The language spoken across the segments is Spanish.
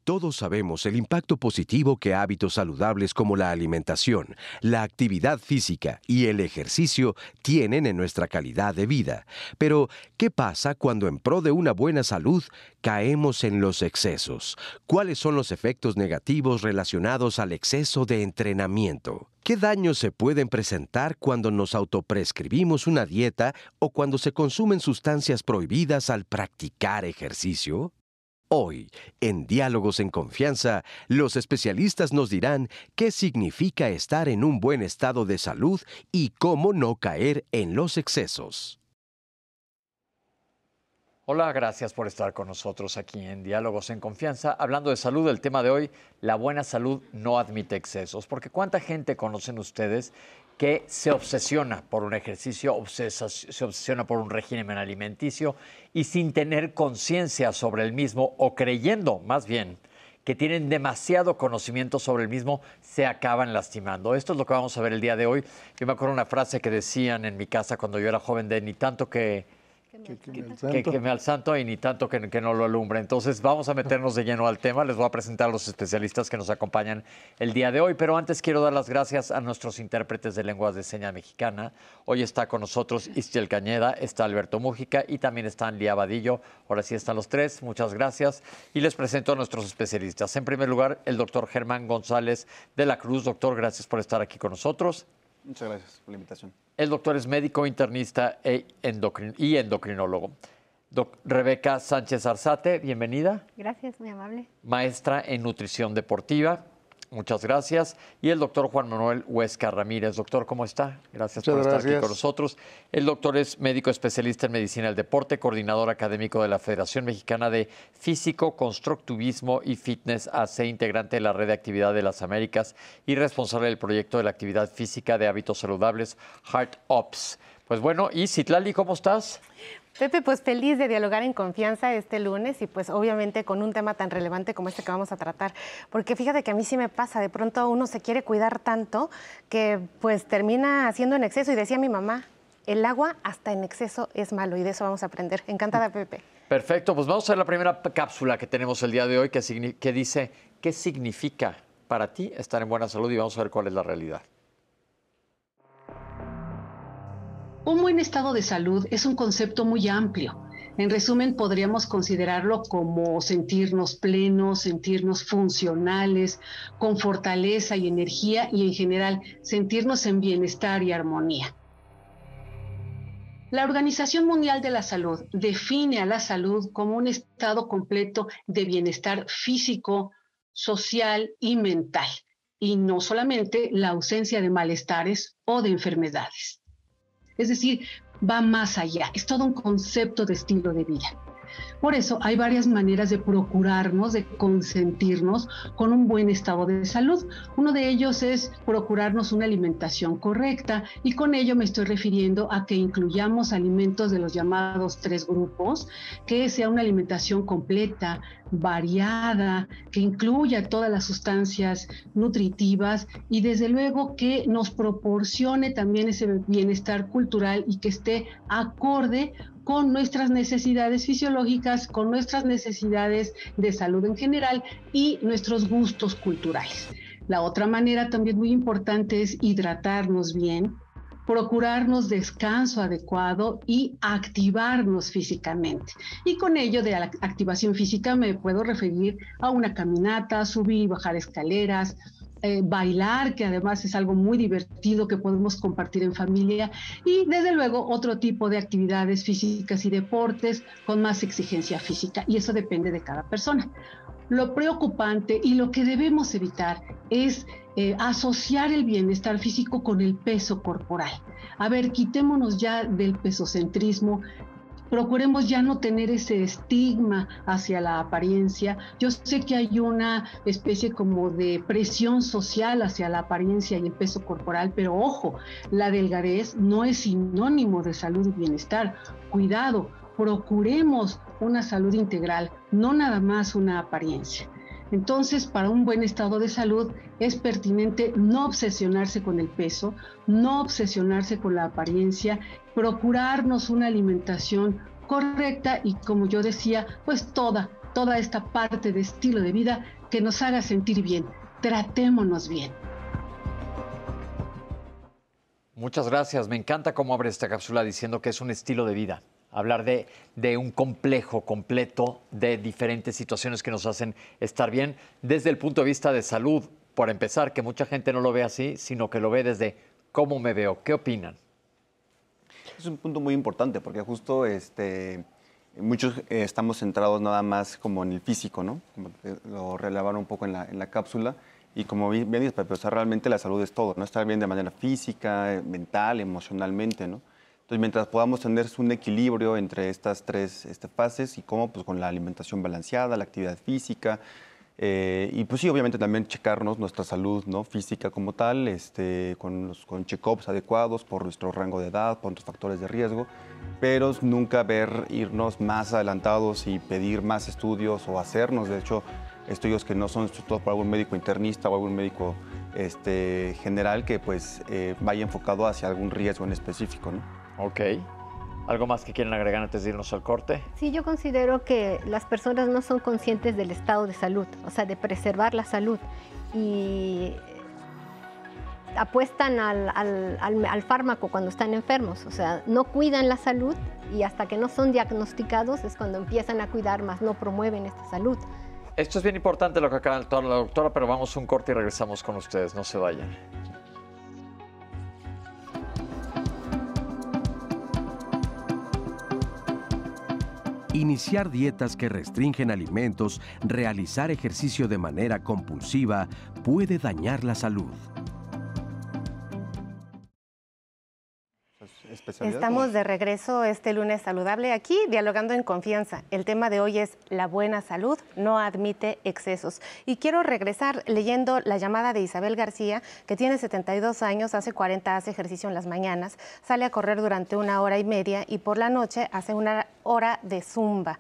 Todos sabemos el impacto positivo que hábitos saludables como la alimentación, la actividad física y el ejercicio tienen en nuestra calidad de vida. Pero, ¿qué pasa cuando en pro de una buena salud caemos en los excesos? ¿Cuáles son los efectos negativos relacionados al exceso de entrenamiento? ¿Qué daños se pueden presentar cuando nos autoprescribimos una dieta o cuando se consumen sustancias prohibidas al practicar ejercicio? Hoy, en Diálogos en Confianza, los especialistas nos dirán qué significa estar en un buen estado de salud y cómo no caer en los excesos. Hola, gracias por estar con nosotros aquí en Diálogos en Confianza. Hablando de salud, el tema de hoy, la buena salud no admite excesos. Porque ¿cuánta gente conocen ustedes que se obsesiona por un ejercicio, se obsesiona por un régimen alimenticio y sin tener conciencia sobre el mismo o creyendo más bien que tienen demasiado conocimiento sobre el mismo, se acaban lastimando? Esto es lo que vamos a ver el día de hoy. Yo me acuerdo una frase que decían en mi casa cuando yo era joven de ni tanto que queme al santo y ni tanto que no lo alumbre. Entonces vamos a meternos de lleno al tema. Les voy a presentar a los especialistas que nos acompañan el día de hoy, pero antes quiero dar las gracias a nuestros intérpretes de lenguas de señas mexicana. Hoy está con nosotros Istiel Cañeda, está Alberto Mújica y también está Lía Vadillo. Ahora sí están los tres, muchas gracias. Y les presento a nuestros especialistas. En primer lugar, el doctor Germán González de la Cruz. Doctor, gracias por estar aquí con nosotros. Muchas gracias por la invitación. El doctor es médico internista y endocrinólogo. Rebeca Sánchez Arzate, bienvenida. Gracias, muy amable. Maestra en nutrición deportiva. Muchas gracias. Y el doctor Juan Manuel Huesca Ramírez. Doctor, ¿cómo está? Gracias por estar aquí con nosotros. El doctor es médico especialista en medicina del deporte, coordinador académico de la Federación Mexicana de Físico, Constructivismo y Fitness AC, integrante de la Red de Actividad de las Américas y responsable del proyecto de la actividad física de hábitos saludables, Heart Ops. Pues bueno, y Citlali, ¿cómo estás? Pepe, pues feliz de dialogar en confianza este lunes y pues obviamente con un tema tan relevante como este que vamos a tratar, porque fíjate que a mí sí me pasa, de pronto uno se quiere cuidar tanto que pues termina haciendo en exceso y decía mi mamá, el agua hasta en exceso es malo y de eso vamos a aprender. Encantada, Pepe. Perfecto, pues vamos a ver la primera cápsula que tenemos el día de hoy que dice qué significa para ti estar en buena salud y vamos a ver cuál es la realidad. Un buen estado de salud es un concepto muy amplio. En resumen, podríamos considerarlo como sentirnos plenos, sentirnos funcionales, con fortaleza y energía y en general sentirnos en bienestar y armonía. La Organización Mundial de la Salud define a la salud como un estado completo de bienestar físico, social y mental, y no solamente la ausencia de malestares o de enfermedades. Es decir, va más allá, es todo un concepto de estilo de vida. Por eso hay varias maneras de procurarnos, de consentirnos con un buen estado de salud. Uno de ellos es procurarnos una alimentación correcta y con ello me estoy refiriendo a que incluyamos alimentos de los llamados 3 grupos, que sea una alimentación completa, variada, que incluya todas las sustancias nutritivas y desde luego que nos proporcione también ese bienestar cultural y que esté acorde con nuestras necesidades fisiológicas, con nuestras necesidades de salud en general y nuestros gustos culturales. La otra manera también muy importante es hidratarnos bien, procurarnos descanso adecuado y activarnos físicamente. Y con ello de la activación física me puedo referir a una caminata, subir y bajar escaleras, bailar, que además es algo muy divertido que podemos compartir en familia, y desde luego otro tipo de actividades físicas y deportes con más exigencia física, y eso depende de cada persona. Lo preocupante y lo que debemos evitar es asociar el bienestar físico con el peso corporal. A ver, quitémonos ya del pesocentrismo. Procuremos ya no tener ese estigma hacia la apariencia. Yo sé que hay una especie como de presión social hacia la apariencia y el peso corporal, pero ojo, la delgadez no es sinónimo de salud y bienestar. Cuidado, procuremos una salud integral, no nada más una apariencia. Entonces, para un buen estado de salud es pertinente no obsesionarse con el peso, no obsesionarse con la apariencia, procurarnos una alimentación correcta y, como yo decía, pues toda toda esta parte de estilo de vida que nos haga sentir bien. Tratémonos bien. Muchas gracias. Me encanta cómo abre esta cápsula diciendo que es un estilo de vida. Hablar de un complejo completo de diferentes situaciones que nos hacen estar bien desde el punto de vista de salud. Por empezar, que mucha gente no lo ve así, sino que lo ve desde cómo me veo. ¿Qué opinan? Es un punto muy importante porque justo muchos estamos centrados nada más como en el físico, ¿no? Como lo relevaron un poco en la cápsula. Y como bien dices, Pepe, o sea, realmente la salud es todo, ¿no? Estar bien de manera física, mental, emocionalmente, ¿no? Entonces, mientras podamos tener un equilibrio entre estas tres fases y cómo, pues con la alimentación balanceada, la actividad física, y pues sí, obviamente también checarnos nuestra salud, ¿no? Física como tal, con check-ups adecuados por nuestro rango de edad, por nuestros factores de riesgo, pero nunca irnos más adelantados y pedir más estudios o hacernos, de hecho, estudios que no son estudiados por algún médico internista o algún médico general que pues vaya enfocado hacia algún riesgo en específico, ¿no? Ok. ¿Algo más que quieren agregar antes de irnos al corte? Sí, yo considero que las personas no son conscientes del estado de salud, o sea, de preservar la salud. Y apuestan al fármaco cuando están enfermos, o sea, no cuidan la salud y hasta que no son diagnosticados es cuando empiezan a cuidar, más no promueven esta salud. Esto es bien importante lo que acaba de toda la doctora, pero vamos a un corte y regresamos con ustedes. No se vayan. Iniciar dietas que restringen alimentos, realizar ejercicio de manera compulsiva, puede dañar la salud. Estamos de regreso este lunes saludable aquí, dialogando en confianza. El tema de hoy es la buena salud no admite excesos. Y quiero regresar leyendo la llamada de Isabel García, que tiene 72 años, hace 40 hace ejercicio en las mañanas, sale a correr durante 1 hora y media y por la noche hace 1 hora de zumba.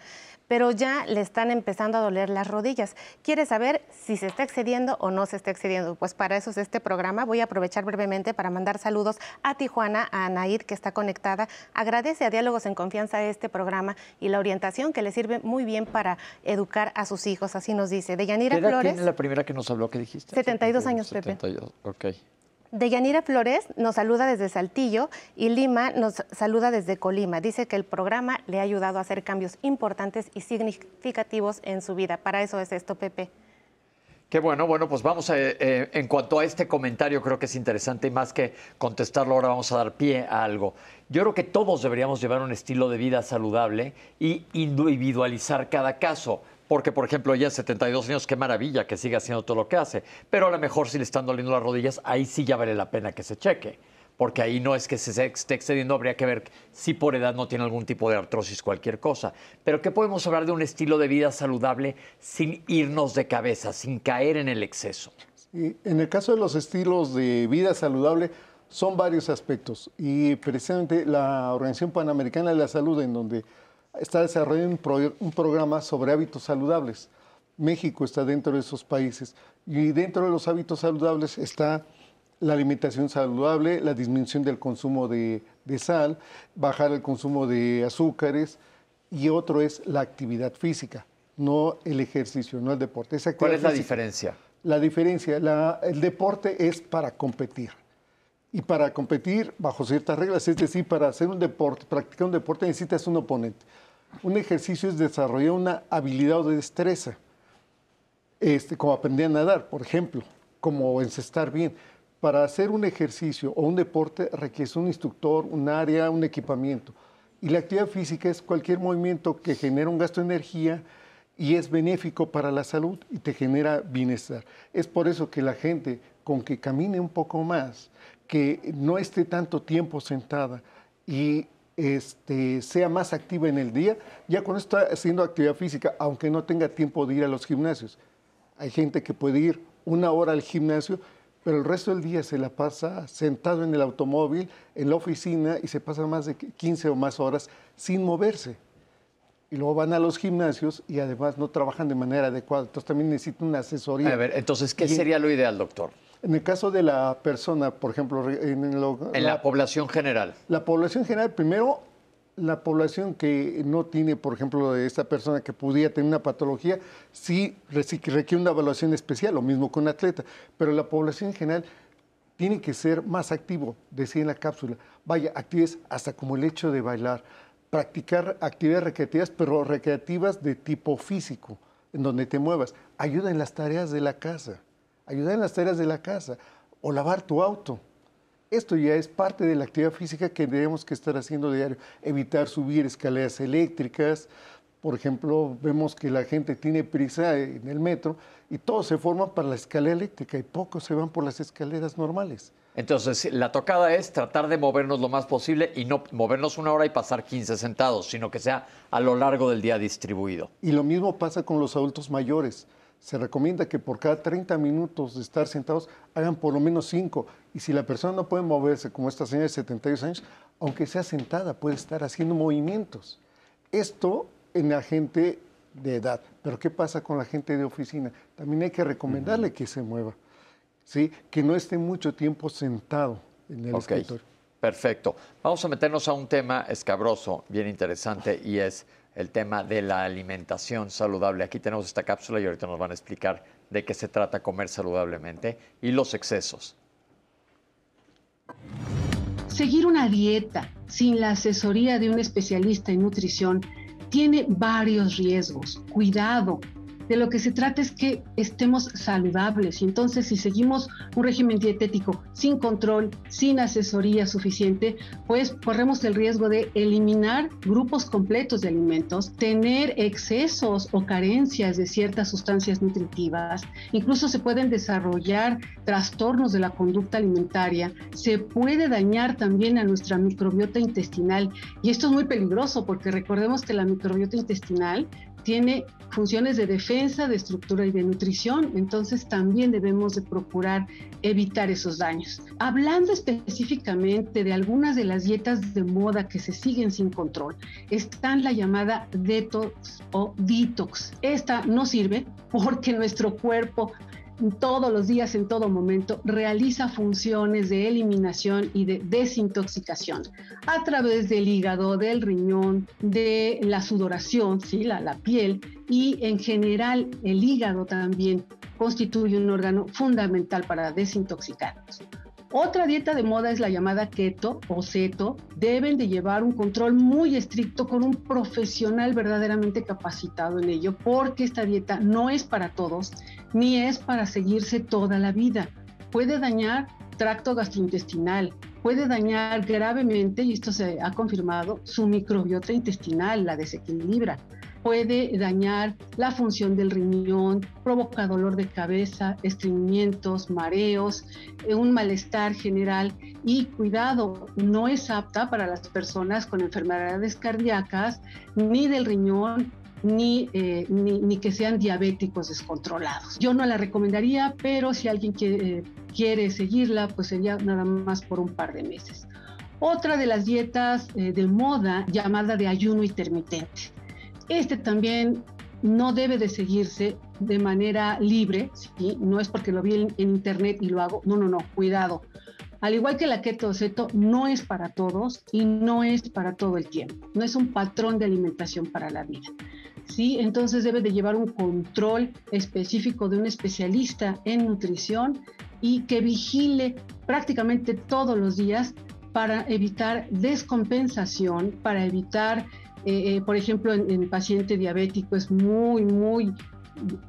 Pero ya le están empezando a doler las rodillas. Quiere saber si se está excediendo o no se está excediendo. Pues para eso es este programa. Voy a aprovechar brevemente para mandar saludos a Tijuana, a Anaid, que está conectada. Agradece a Diálogos en Confianza este programa y la orientación que le sirve muy bien para educar a sus hijos. Así nos dice. Deyanira ¿Qué edad Flores. tiene la primera que nos habló? ¿Qué dijiste? 72 años, 72. Pepe. Ok. Deyanira Flores nos saluda desde Saltillo y Lima nos saluda desde Colima. Dice que el programa le ha ayudado a hacer cambios importantes y significativos en su vida. Para eso es esto, Pepe. Qué bueno, pues vamos en cuanto a este comentario, creo que es interesante y más que contestarlo ahora vamos a dar pie a algo. Yo creo que todos deberíamos llevar un estilo de vida saludable y individualizar cada caso. Porque, por ejemplo, ella 72 años, qué maravilla que siga haciendo todo lo que hace. Pero a lo mejor si le están doliendo las rodillas, ahí sí ya vale la pena que se cheque. Porque ahí no es que se esté excediendo, habría que ver si por edad no tiene algún tipo de artrosis, cualquier cosa. Pero ¿qué podemos hablar de un estilo de vida saludable sin irnos de cabeza, sin caer en el exceso? Sí, en el caso de los estilos de vida saludable, son varios aspectos. Y precisamente la Organización Panamericana de la Salud, en donde está desarrollando un programa sobre hábitos saludables. México está dentro de esos países y dentro de los hábitos saludables está la alimentación saludable, la disminución del consumo de sal, bajar el consumo de azúcares y otro es la actividad física, no el ejercicio, no el deporte. ¿Cuál es la diferencia? La diferencia, el deporte es para competir. Y para competir bajo ciertas reglas, es decir, para hacer un deporte, practicar un deporte necesitas un oponente. Un ejercicio es desarrollar una habilidad o destreza, como aprender a nadar, por ejemplo, como encestar bien. Para hacer un ejercicio o un deporte requiere un instructor, un área, un equipamiento. Y la actividad física es cualquier movimiento que genera un gasto de energía y es benéfico para la salud y te genera bienestar. Es por eso que la gente, con que camine un poco más, que no esté tanto tiempo sentada y sea más activa en el día, ya cuando está haciendo actividad física, aunque no tenga tiempo de ir a los gimnasios. Hay gente que puede ir 1 hora al gimnasio, pero el resto del día se la pasa sentado en el automóvil, en la oficina, y se pasa más de 15 o más horas sin moverse. Y luego van a los gimnasios y además no trabajan de manera adecuada. Entonces también necesitan una asesoría. A ver, entonces, ¿qué sería lo ideal, doctor? En el caso de la persona, por ejemplo, en la población general. La población general, primero, la población que no tiene, por ejemplo, esta persona que pudiera tener una patología, sí requiere una evaluación especial, lo mismo con un atleta, pero la población en general tiene que ser más activo, decía en la cápsula. Vaya, actividades hasta como el hecho de bailar, practicar actividades recreativas, pero recreativas de tipo físico, en donde te muevas. Ayuda en las tareas de la casa, o lavar tu auto. Esto ya es parte de la actividad física que debemos que estar haciendo diario. Evitar subir escaleras eléctricas. Por ejemplo, vemos que la gente tiene prisa en el metro y todos se forman para la escalera eléctrica y pocos se van por las escaleras normales. Entonces, la tocada es tratar de movernos lo más posible y no movernos 1 hora y pasar 15 sentados, sino que sea a lo largo del día distribuido. Y lo mismo pasa con los adultos mayores. Se recomienda que por cada 30 minutos de estar sentados hagan por lo menos 5. Y si la persona no puede moverse, como esta señora de 72 años, aunque sea sentada, puede estar haciendo movimientos. Esto en la gente de edad. Pero ¿qué pasa con la gente de oficina? También hay que recomendarle que se mueva, ¿sí? Que no esté mucho tiempo sentado en el escritorio. Perfecto. Vamos a meternos a un tema escabroso, bien interesante, y es el tema de la alimentación saludable. Aquí tenemos esta cápsula y ahorita nos van a explicar de qué se trata comer saludablemente y los excesos. Seguir una dieta sin la asesoría de un especialista en nutrición tiene varios riesgos. Cuidado. De lo que se trata es que estemos saludables y entonces si seguimos un régimen dietético sin control, sin asesoría suficiente, pues corremos el riesgo de eliminar grupos completos de alimentos, tener excesos o carencias de ciertas sustancias nutritivas, incluso se pueden desarrollar trastornos de la conducta alimentaria, se puede dañar también a nuestra microbiota intestinal y esto es muy peligroso porque recordemos que la microbiota intestinal tiene funciones de defensa, de estructura y de nutrición, entonces también debemos de procurar evitar esos daños. Hablando específicamente de algunas de las dietas de moda que se siguen sin control, están la llamada detox o detox. Esta no sirve porque nuestro cuerpo todos los días, en todo momento, realiza funciones de eliminación y de desintoxicación a través del hígado, del riñón, de la sudoración, ¿sí? la piel, y en general el hígado también constituye un órgano fundamental para desintoxicarnos. Otra dieta de moda es la llamada keto o ceto. Deben de llevar un control muy estricto con un profesional verdaderamente capacitado en ello, porque esta dieta no es para todos, ni es para seguirse toda la vida. Puede dañar tracto gastrointestinal, puede dañar gravemente, y esto se ha confirmado, su microbiota intestinal, la desequilibra. Puede dañar la función del riñón, provoca dolor de cabeza, estreñimientos, mareos, un malestar general y cuidado, no es apta para las personas con enfermedades cardíacas, ni del riñón, ni que sean diabéticos descontrolados. Yo no la recomendaría, pero si alguien quiere seguirla, pues sería nada más por un par de meses. Otra de las dietas de moda llamada de ayuno intermitente. Este también no debe de seguirse de manera libre, ¿sí? No es porque lo vi en internet y lo hago, no, cuidado. Al igual que la keto o ceto, no es para todos y no es para todo el tiempo. No es un patrón de alimentación para la vida, ¿sí? Entonces debe de llevar un control específico de un especialista en nutrición y que vigile prácticamente todos los días para evitar descompensación, para evitar por ejemplo, en paciente diabético es muy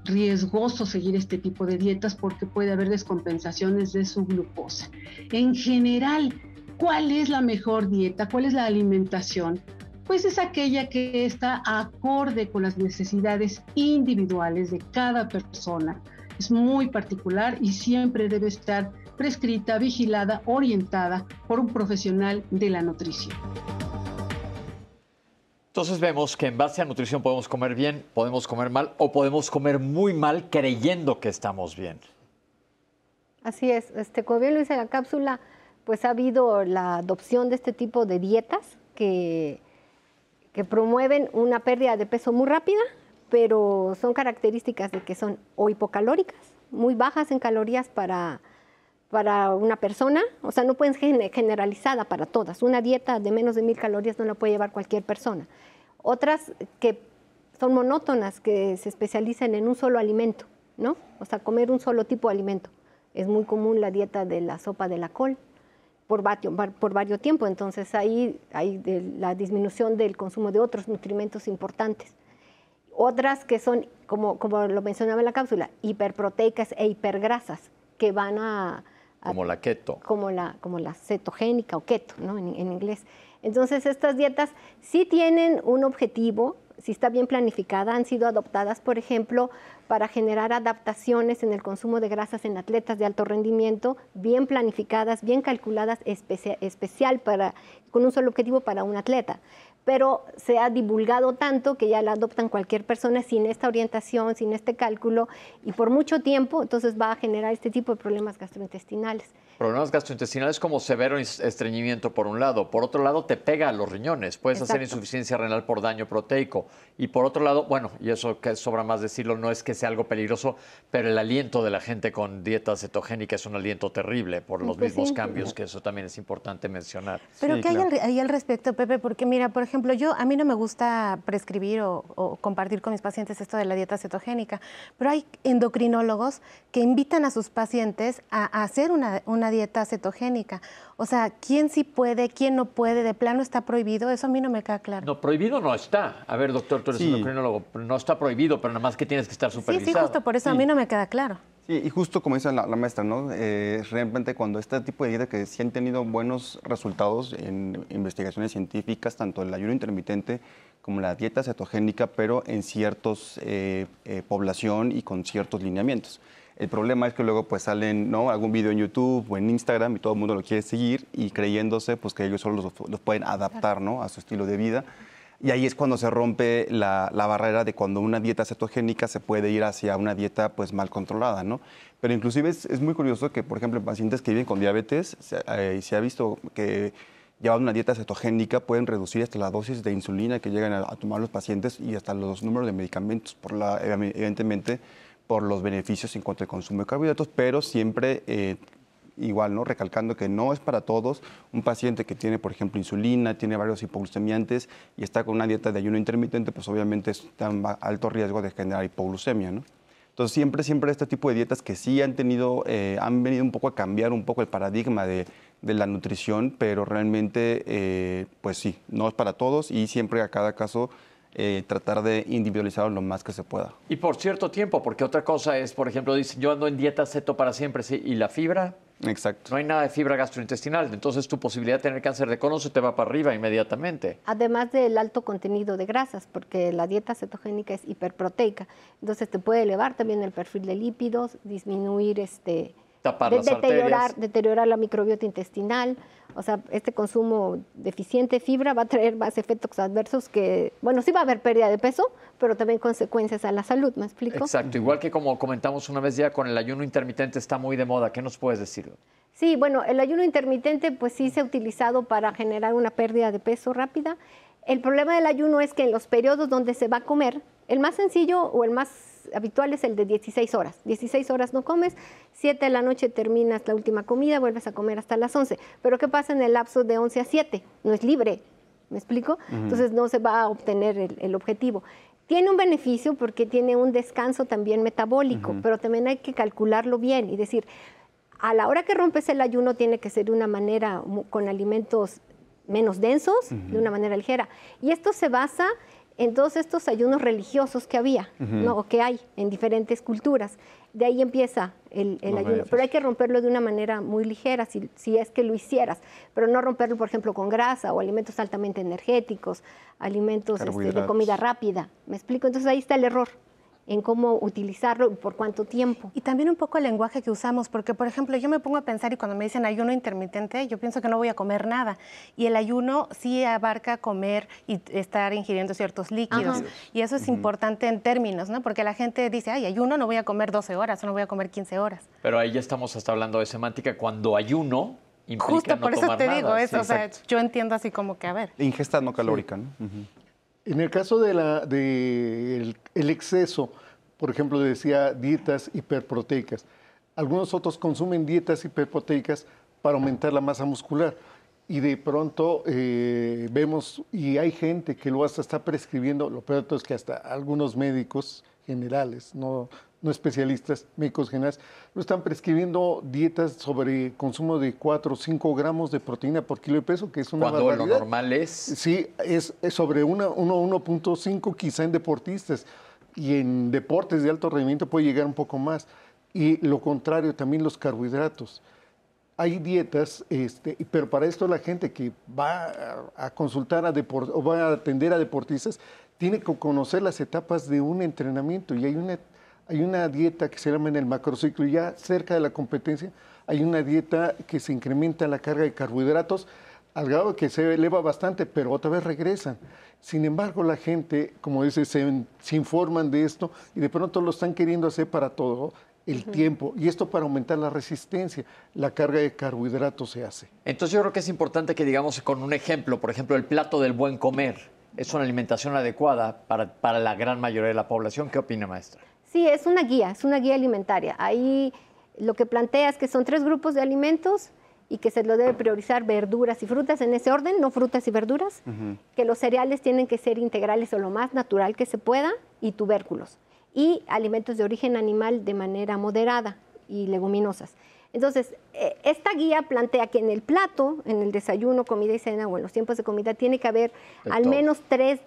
riesgoso seguir este tipo de dietas porque puede haber descompensaciones de su glucosa. En general, ¿cuál es la mejor dieta? ¿Cuál es la alimentación? Pues es aquella que está acorde con las necesidades individuales de cada persona. Es muy particular y siempre debe estar prescrita, vigilada, orientada por un profesional de la nutrición. Entonces vemos que en base a nutrición podemos comer bien, podemos comer mal o podemos comer muy mal creyendo que estamos bien. Así es, como bien lo dice la cápsula, pues ha habido la adopción de este tipo de dietas que promueven una pérdida de peso muy rápida, pero son características de que son o hipocalóricas, muy bajas en calorías para para una persona, o sea, no pueden ser generalizada para todas. Una dieta de menos de 1000 calorías no la puede llevar cualquier persona. Otras que son monótonas, que se especializan en un solo alimento, ¿no? O sea, comer un solo tipo de alimento. Es muy común la dieta de la sopa de la col por varios tiempo, entonces ahí hay la disminución del consumo de otros nutrimentos importantes. Otras que son, como lo mencionaba en la cápsula, hiperproteicas e hipergrasas, que van como la keto. Como la cetogénica o keto, ¿no? En inglés. Entonces, estas dietas sí tienen un objetivo, si está bien planificada, han sido adoptadas, por ejemplo, para generar adaptaciones en el consumo de grasas en atletas de alto rendimiento, bien planificadas, bien calculadas, especial con un solo objetivo para un atleta. Pero se ha divulgado tanto que ya la adoptan cualquier persona sin esta orientación, sin este cálculo, y por mucho tiempo, entonces va a generar este tipo de problemas gastrointestinales. Problemas gastrointestinales como severo estreñimiento por un lado, por otro lado te pega a los riñones, puedes hacer insuficiencia renal por daño proteico, y por otro lado, bueno, y eso que sobra más decirlo, no es que sea algo peligroso, pero el aliento de la gente con dieta cetogénica es un aliento terrible por los mismos cambios, que eso también es importante mencionar. Pero Sí, ¿qué claro. hay ahí al respecto, Pepe? Porque mira, por ejemplo, a mí no me gusta prescribir o compartir con mis pacientes esto de la dieta cetogénica, pero hay endocrinólogos que invitan a sus pacientes a hacer una dieta cetogénica. O sea, ¿quién sí puede, quién no puede? ¿De plano está prohibido? Eso a mí no me queda claro. No, prohibido no está. A ver, doctor, tú eres endocrinólogo, no está prohibido, pero nada más que tienes que estar supervisado. Sí, justo por eso a mí no me queda claro. Sí, y justo como dice la maestra, ¿no? Realmente cuando este tipo de dieta que sí han tenido buenos resultados en investigaciones científicas, tanto el ayuno intermitente como la dieta cetogénica, pero en ciertos población y con ciertos lineamientos. El problema es que luego pues salen, ¿no?, algún video en YouTube o en Instagram y todo el mundo lo quiere seguir y creyéndose pues que ellos solo los pueden adaptar, ¿no?, a su estilo de vida. Y ahí es cuando se rompe la barrera de cuando una dieta cetogénica se puede ir hacia una dieta pues mal controlada, ¿no? Pero inclusive es muy curioso que, por ejemplo, en pacientes que viven con diabetes, se ha visto que llevando una dieta cetogénica pueden reducir hasta la dosis de insulina que llegan a tomar los pacientes y hasta los números de medicamentos, evidentemente por los beneficios en cuanto al consumo de carbohidratos, pero siempre igual, ¿no?, recalcando que no es para todos. Un paciente que tiene, por ejemplo, insulina, tiene varios hipoglucemiantes y está con una dieta de ayuno intermitente, pues obviamente está en alto riesgo de generar hipoglucemia, ¿no? Entonces, siempre este tipo de dietas que sí han venido un poco a cambiar un poco el paradigma de la nutrición, pero realmente, pues sí, no es para todos y siempre a cada caso tratar de individualizarlo lo más que se pueda. Y por cierto tiempo, porque otra cosa es, por ejemplo, dicen, yo ando en dieta ceto para siempre, ¿sí? ¿Y la fibra? Exacto. No hay nada de fibra gastrointestinal, entonces tu posibilidad de tener cáncer de colon se te va para arriba inmediatamente. Además del alto contenido de grasas, porque la dieta cetogénica es hiperproteica, entonces te puede elevar también el perfil de lípidos, disminuir Tapar las arterias. deteriorar la microbiota intestinal. O sea, este consumo deficiente de fibra va a traer más efectos adversos que, bueno, sí va a haber pérdida de peso, pero también consecuencias a la salud, ¿me explico? Exacto, igual que como comentamos una vez ya, con el ayuno intermitente está muy de moda. ¿Qué nos puedes decir? Sí, bueno, el ayuno intermitente pues sí se ha utilizado para generar una pérdida de peso rápida. El problema del ayuno es que en los periodos donde se va a comer, el más sencillo o el más habitual es el de 16 horas. 16 horas no comes, 7 de la noche terminas la última comida, vuelves a comer hasta las 11. Pero ¿qué pasa en el lapso de 11 a 7? No es libre, ¿me explico? Entonces no se va a obtener el objetivo. Tiene un beneficio porque tiene un descanso también metabólico, pero también hay que calcularlo bien y decir, a la hora que rompes el ayuno tiene que ser de una manera con alimentos menos densos, de una manera ligera. Y esto se basa en todos estos ayunos religiosos que había, ¿no?, o que hay en diferentes culturas. De ahí empieza el ayuno, pero hay que romperlo de una manera muy ligera, si es que lo hicieras, pero no romperlo, por ejemplo, con grasa o alimentos altamente energéticos, alimentos de comida rápida. ¿Me explico? Entonces ahí está el error en cómo utilizarlo y por cuánto tiempo. Y también un poco el lenguaje que usamos, porque, por ejemplo, yo me pongo a pensar y cuando me dicen ayuno intermitente, yo pienso que no voy a comer nada. Y el ayuno sí abarca comer y estar ingiriendo ciertos líquidos. Y eso es importante en términos, ¿no? Porque la gente dice, ay, ayuno, no voy a comer 12 horas o no voy a comer 15 horas. Pero ahí ya estamos hasta hablando de semántica. Cuando ayuno implica justo no por eso tomar te nada. digo eso, Sí, o sea, exacto. yo entiendo así como que, a ver. Ingesta no calórica, ¿no? En el caso de el exceso, por ejemplo, decía dietas hiperproteicas, Algunos otros consumen dietas hiperproteicas para aumentar la masa muscular. Y de pronto vemos, y hay gente que lo hasta está prescribiendo, lo peor de todo es que hasta algunos médicos generales, no especialistas, médicos generales, lo están prescribiendo dietas sobre consumo de 4 o 5 gramos de proteína por kilo de peso, que es una Cuando barbaridad. lo normal es... Sí, es sobre 1.5 quizá en deportistas, y en deportes de alto rendimiento puede llegar un poco más. Y lo contrario, también los carbohidratos. Hay dietas, pero para esto la gente que va a consultar o va a atender a deportistas tiene que conocer las etapas de un entrenamiento, y hay una dieta que se llama en el macrociclo, y ya cerca de la competencia hay una dieta que se incrementa la carga de carbohidratos al grado que se eleva bastante, pero otra vez regresan. Sin embargo, la gente, como dice, se informan de esto y de pronto lo están queriendo hacer para todo el tiempo, y esto para aumentar la resistencia, la carga de carbohidratos se hace. Entonces yo creo que es importante que digamos con un ejemplo, por ejemplo, el plato del buen comer es una alimentación adecuada para la gran mayoría de la población. ¿Qué opina, maestra? Sí, es una guía alimentaria. Ahí lo que plantea es que son 3 grupos de alimentos y que se lo debe priorizar verduras y frutas en ese orden, no frutas y verduras, que los cereales tienen que ser integrales o lo más natural que se pueda, y tubérculos, y alimentos de origen animal de manera moderada y leguminosas. Entonces, esta guía plantea que en el plato, en el desayuno, comida y cena o en los tiempos de comida, tiene que haber al menos 3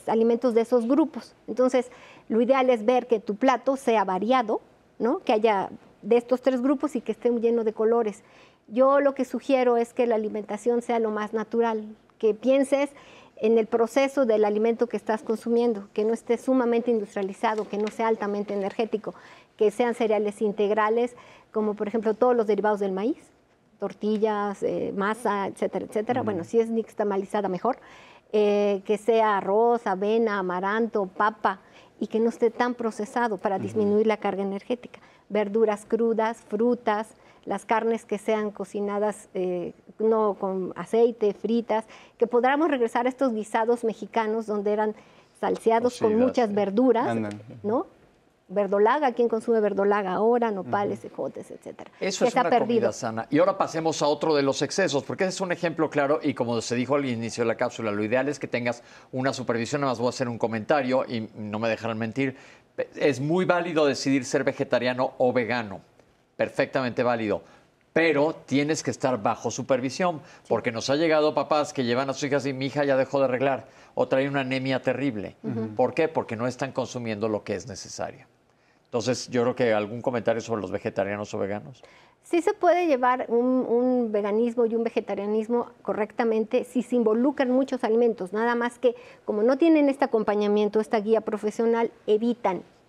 alimentos de esos grupos. Entonces, lo ideal es ver que tu plato sea variado, ¿no? Que haya de estos 3 grupos y que esté lleno de colores. Yo lo que sugiero es que la alimentación sea lo más natural, que pienses en el proceso del alimento que estás consumiendo, que no esté sumamente industrializado, que no sea altamente energético, que sean cereales integrales, como por ejemplo todos los derivados del maíz, tortillas, masa, etcétera, etcétera. Bueno, si es nixtamalizada mejor, que sea arroz, avena, amaranto, papa, y que no esté tan procesado para disminuir la carga energética. Verduras crudas, frutas, las carnes que sean cocinadas no con aceite, fritas, que podamos regresar a estos guisados mexicanos donde eran salseados con muchas verduras, ¿no? Verdolaga, ¿quién consume verdolaga ahora? Nopales, ejotes, etcétera. Eso es una comida sana. Y ahora pasemos a otro de los excesos, porque ese es un ejemplo claro, y como se dijo al inicio de la cápsula, lo ideal es que tengas una supervisión. Nada más voy a hacer un comentario y no me dejarán mentir. Es muy válido decidir ser vegetariano o vegano, perfectamente válido, pero tienes que estar bajo supervisión, porque nos ha llegado papás que llevan a sus hijas y mi hija ya dejó de arreglar o trae una anemia terrible. ¿Por qué? Porque no están consumiendo lo que es necesario. Entonces, yo creo que algún comentario sobre los vegetarianos o veganos. Sí se puede llevar un veganismo y un vegetarianismo correctamente si se involucran muchos alimentos, nada más que como no tienen este acompañamiento, esta guía profesional,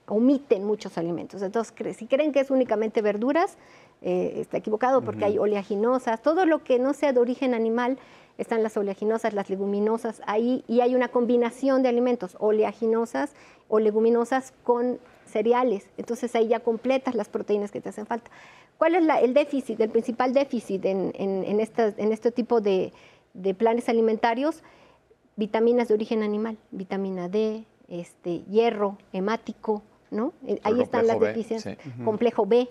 omiten muchos alimentos. Entonces, si creen que es únicamente verduras, está equivocado, porque hay oleaginosas, todo lo que no sea de origen animal, están las oleaginosas, las leguminosas, ahí, y hay una combinación de alimentos, oleaginosas o leguminosas con cereales. Entonces ahí ya completas las proteínas que te hacen falta. ¿Cuál es el déficit, el principal déficit en este tipo de planes alimentarios? Vitaminas de origen animal, vitamina D, hierro, hemático, ¿no? Ahí están las deficiencias. Sí. Complejo B.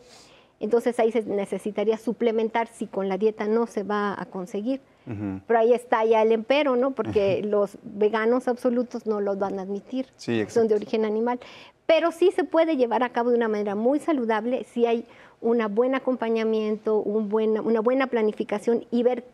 Entonces ahí se necesitaría suplementar si con la dieta no se va a conseguir. Pero ahí está ya el empero, ¿no? Porque los veganos absolutos no los van a admitir, son de origen animal. Pero sí se puede llevar a cabo de una manera muy saludable si hay un buen acompañamiento, una buena planificación, y ver.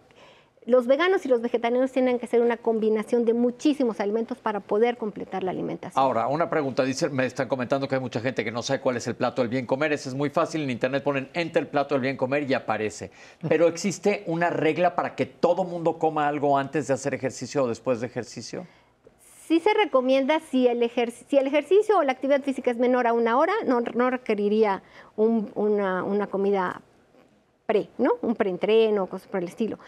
Los veganos y los vegetarianos tienen que ser una combinación de muchísimos alimentos para poder completar la alimentación. Ahora, una pregunta. Me están comentando que hay mucha gente que no sabe cuál es el plato del bien comer. Eso es muy fácil. En internet ponen enter el plato del bien comer y aparece. Pero ¿existe una regla para que todo mundo coma algo antes de hacer ejercicio o después de ejercicio? Sí se recomienda si el ejercicio o la actividad física es menor a 1 hora, no requeriría una comida ¿no? Un preentreno, cosas por el estilo.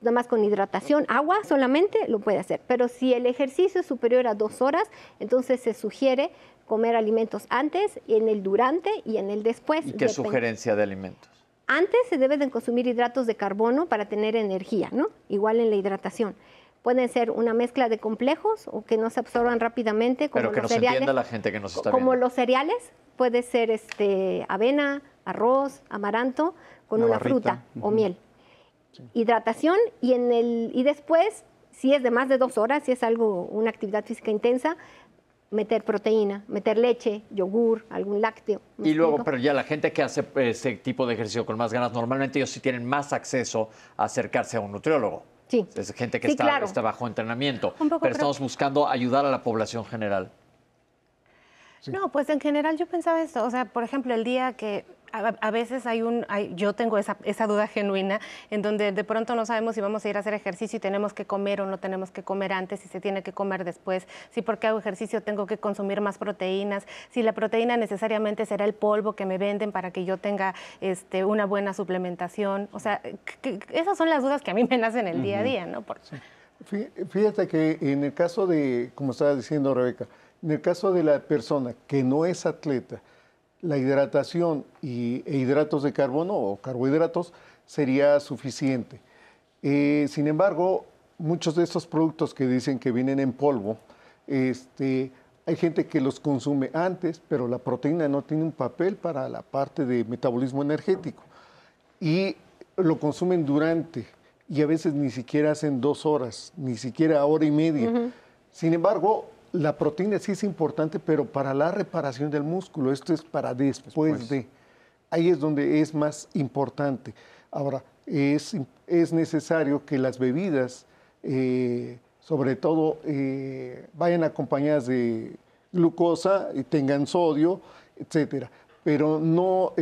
Nada más con hidratación, agua solamente lo puede hacer. Pero si el ejercicio es superior a 2 horas, entonces se sugiere comer alimentos antes, y en el durante y en el después. ¿Y qué sugerencia de alimentos? Antes se debe de consumir hidratos de carbono para tener energía, ¿no? Igual en la hidratación. Pueden ser una mezcla de complejos o que no se absorban rápidamente, como pero que los nos cereales. Entienda la gente que nos está como viendo. Los cereales, puede ser avena, arroz, amaranto, con una fruta o miel. Hidratación y después, si es de más de 2 horas, si es una actividad física intensa, meter proteína, meter leche, yogur, algún lácteo. Y luego, pero ya la gente que hace ese tipo de ejercicio con más ganas, normalmente ellos sí tienen más acceso a acercarse a un nutriólogo. Sí. Es gente que Sí, claro. está bajo entrenamiento. Un poco, Pero estamos buscando ayudar a la población general. No, pues en general yo pensaba esto, o sea, por ejemplo, el día que a veces yo tengo esa duda genuina en donde de pronto no sabemos si vamos a ir a hacer ejercicio y tenemos que comer o no tenemos que comer antes, si se tiene que comer después, si porque hago ejercicio tengo que consumir más proteínas, si la proteína necesariamente será el polvo que me venden para que yo tenga una buena suplementación. O sea, esas son las dudas que a mí me nacen el día a día, ¿no? Fíjate que en el caso de, como estaba diciendo Rebeca, en el caso de la persona que no es atleta, la hidratación e hidratos de carbono o carbohidratos sería suficiente. Sin embargo, muchos de estos productos que dicen que vienen en polvo, hay gente que los consume antes, pero la proteína no tiene un papel para la parte de metabolismo energético. Y lo consumen durante, y a veces ni siquiera hacen 2 horas, ni siquiera hora y media. Sin embargo, la proteína sí es importante, pero para la reparación del músculo, esto es para después de. Ahí es donde es más importante. Ahora, es necesario que las bebidas, sobre todo, vayan acompañadas de glucosa, y tengan sodio, etcétera, pero no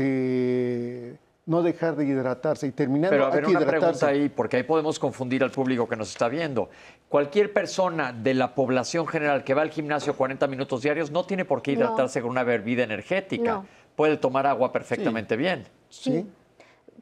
dejar de hidratarse y terminando. Pero a ver, una pregunta ahí, porque ahí podemos confundir al público que nos está viendo. Cualquier persona de la población general que va al gimnasio 40 minutos diarios no tiene por qué hidratarse con una bebida energética. No. Puede tomar agua perfectamente bien. Sí.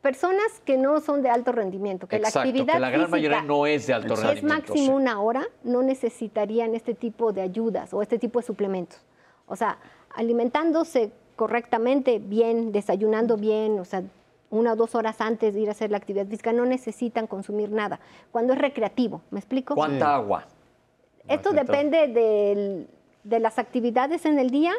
Personas que no son de alto rendimiento, que Exacto, la actividad que la gran mayoría no es de alto rendimiento. Es máximo 1 hora, no necesitarían este tipo de ayudas o este tipo de suplementos. O sea, alimentándose correctamente, bien, desayunando bien, o sea, 1 o 2 horas antes de ir a hacer la actividad física, no necesitan consumir nada. Cuando es recreativo, ¿me explico? ¿Cuánta agua? Esto depende de las actividades en el día,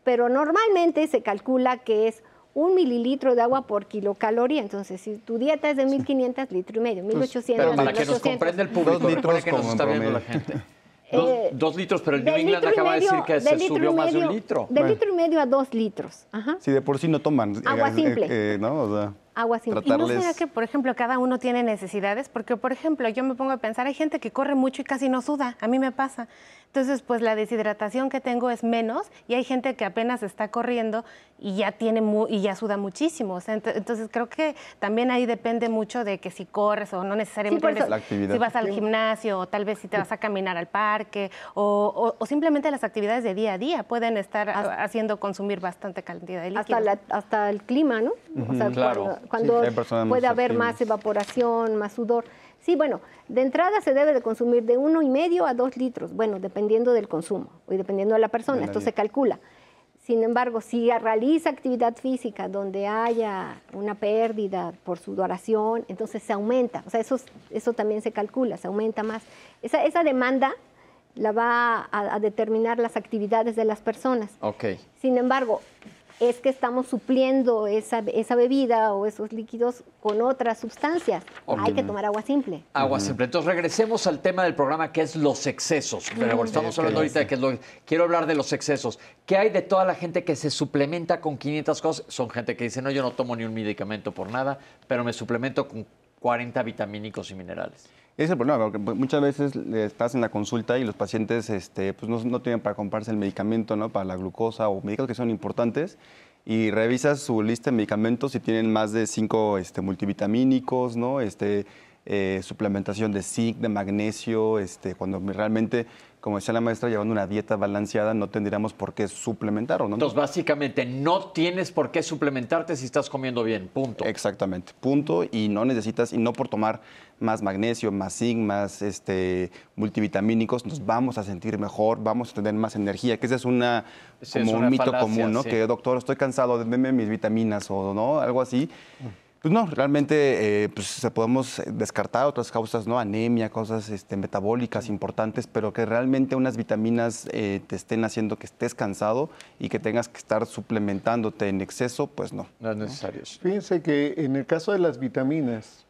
pero normalmente se calcula que es 1 mililitro de agua por kilocaloría. Entonces, si tu dieta es de 1.500, litro y medio, 1.800, Pero para que 1.800. nos comprenda el público, 2 litros recuerde que nos como está viendo la promedio. gente. 2 litros, pero el New De England litro y acaba de medio- decir que de se litro y subió más de medio- 1 litro. De litro y medio a 2 litros. Ajá. Si de por sí no toman. Agua simple. ¿No? O sea, Agua simple. ¿Y no tratarles- será que, por ejemplo, cada uno tiene necesidades? Porque, por ejemplo, yo me pongo a pensar, hay gente que corre mucho y casi no suda, a mí me pasa. Entonces, pues la deshidratación que tengo es menos y hay gente que apenas está corriendo y ya y ya suda muchísimo. O sea, entonces, creo que también ahí depende mucho de que si corres o no necesariamente, por eso- tal vez La actividad. si vas al gimnasio o tal vez si te vas a caminar al parque o simplemente las actividades de día a día pueden estar haciendo consumir bastante cantidad de líquidos. Hasta el clima, ¿no? O sea, claro. cuando Sí, hay personas puede más haber activas. más evaporación, más sudor. Sí, bueno, de entrada se debe de consumir de 1,5 a 2 litros, bueno, dependiendo del consumo y dependiendo de la persona, De la esto se dieta. calcula. Sin embargo, si realiza actividad física donde haya una pérdida por sudoración, entonces se aumenta, o sea, eso también se calcula, se aumenta más. Esa demanda la va a determinar las actividades de las personas. Ok. Sin embargo, es que estamos supliendo esa bebida o esos líquidos con otras sustancias. Ok. Hay que tomar agua simple. Agua simple. Entonces regresemos al tema del programa que es los excesos. Pero estamos hablando ahorita de que quiero hablar de los excesos. ¿Qué hay de toda la gente que se suplementa con 500 cosas? Son gente que dice, no, yo no tomo ni un medicamento por nada, pero me suplemento con 40 vitamínicos y minerales. Ese es el problema, porque muchas veces estás en la consulta y los pacientes pues no tienen para comprarse el medicamento, ¿no? Para la glucosa o medicamentos que son importantes, y revisas su lista de medicamentos y tienen más de 5 multivitamínicos, ¿no? Suplementación de zinc, de magnesio, cuando realmente, como decía la maestra, llevando una dieta balanceada no tendríamos por qué suplementar, ¿o no? Entonces, básicamente, no tienes por qué suplementarte si estás comiendo bien, punto. Exactamente, punto, y no necesitas, y no por tomar más magnesio, más zinc, más multivitamínicos, nos vamos a sentir mejor, vamos a tener más energía, que esa es como es una un mito falacia, común, ¿no? sí. Que, doctor, estoy cansado, denme mis vitaminas o no, algo así. Pues no, realmente pues podemos descartar otras causas, ¿no? Anemia, cosas metabólicas importantes, pero que realmente unas vitaminas te estén haciendo que estés cansado y que tengas que estar suplementándote en exceso, pues no. No es necesario. Fíjense que en el caso de las vitaminas,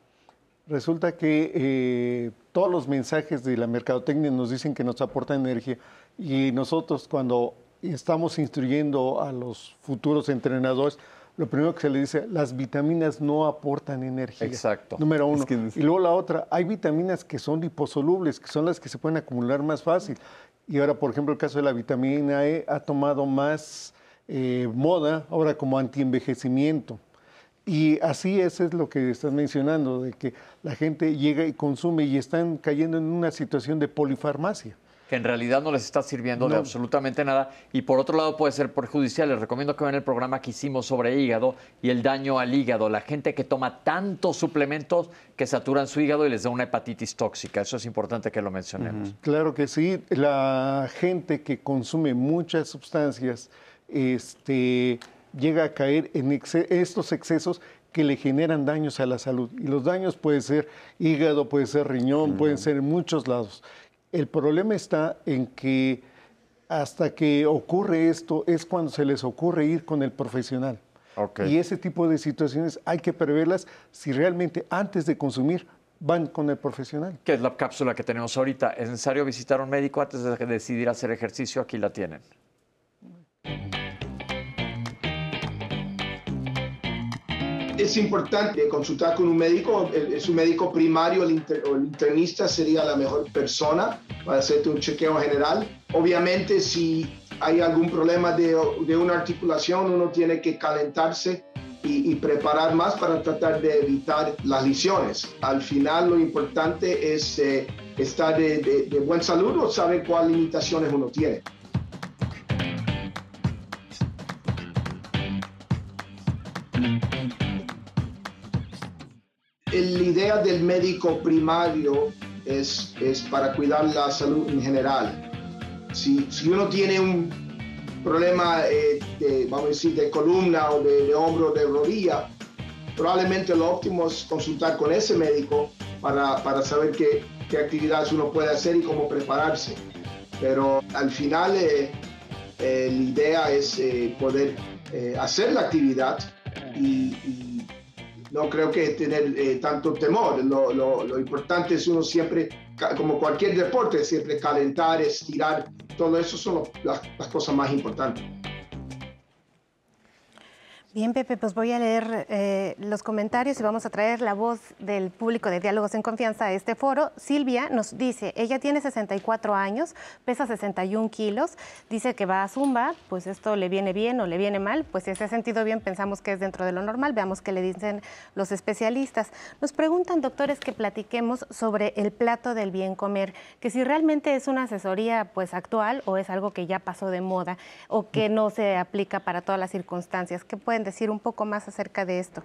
resulta que todos los mensajes de la mercadotecnia nos dicen que nos aportan energía y nosotros cuando estamos instruyendo a los futuros entrenadores, lo primero que se le dice, las vitaminas no aportan energía. Exacto. Número uno. Y luego la otra, hay vitaminas que son liposolubles, que son las que se pueden acumular más fácil. Y ahora, por ejemplo, el caso de la vitamina E ha tomado más moda ahora como antienvejecimiento. Y así eso es lo que estás mencionando, de que la gente llega y consume y están cayendo en una situación de polifarmacia. Que en realidad no les está sirviendo de absolutamente nada. Y por otro lado puede ser perjudicial. Les recomiendo que vean el programa que hicimos sobre hígado y el daño al hígado. La gente que toma tantos suplementos que saturan su hígado y les da una hepatitis tóxica. Eso es importante que lo mencionemos. Claro que sí. La gente que consume muchas sustancias llega a caer en estos excesos que le generan daños a la salud. Y los daños pueden ser hígado, puede ser riñón, pueden ser en muchos lados. El problema está en que hasta que ocurre esto es cuando se les ocurre ir con el profesional. Okay. Y ese tipo de situaciones hay que preverlas si realmente antes de consumir van con el profesional. ¿Qué es la cápsula que tenemos ahorita? ¿Es necesario visitar a un médico antes de decidir hacer ejercicio? Aquí la tienen. Es importante consultar con un médico. Su médico primario o el internista sería la mejor persona para hacerte un chequeo general. Obviamente, si hay algún problema de una articulación, uno tiene que calentarse y preparar más para tratar de evitar las lesiones. Al final, lo importante es estar de buena salud o saber cuáles limitaciones uno tiene. La idea del médico primario es para cuidar la salud en general. Si uno tiene un problema vamos a decir, de columna o de hombro o de rodilla, probablemente lo óptimo es consultar con ese médico para saber qué actividades uno puede hacer y cómo prepararse. Pero al final la idea es poder hacer la actividad y no creo que tener tanto temor. Lo importante es uno siempre, como cualquier deporte, siempre calentar, estirar. Todo eso son las cosas más importantes. Bien, Pepe, pues voy a leer los comentarios y vamos a traer la voz del público de Diálogos en Confianza a este foro. Silvia nos dice, ella tiene 64 años, pesa 61 kilos, dice que va a Zumba, pues esto le viene bien o le viene mal, pues si se ha sentido bien pensamos que es dentro de lo normal, veamos qué le dicen los especialistas. Nos preguntan, doctores, que platiquemos sobre el plato del bien comer, que si realmente es una asesoría pues actual o es algo que ya pasó de moda o que no se aplica para todas las circunstancias. ¿Qué pueden decir un poco más acerca de esto?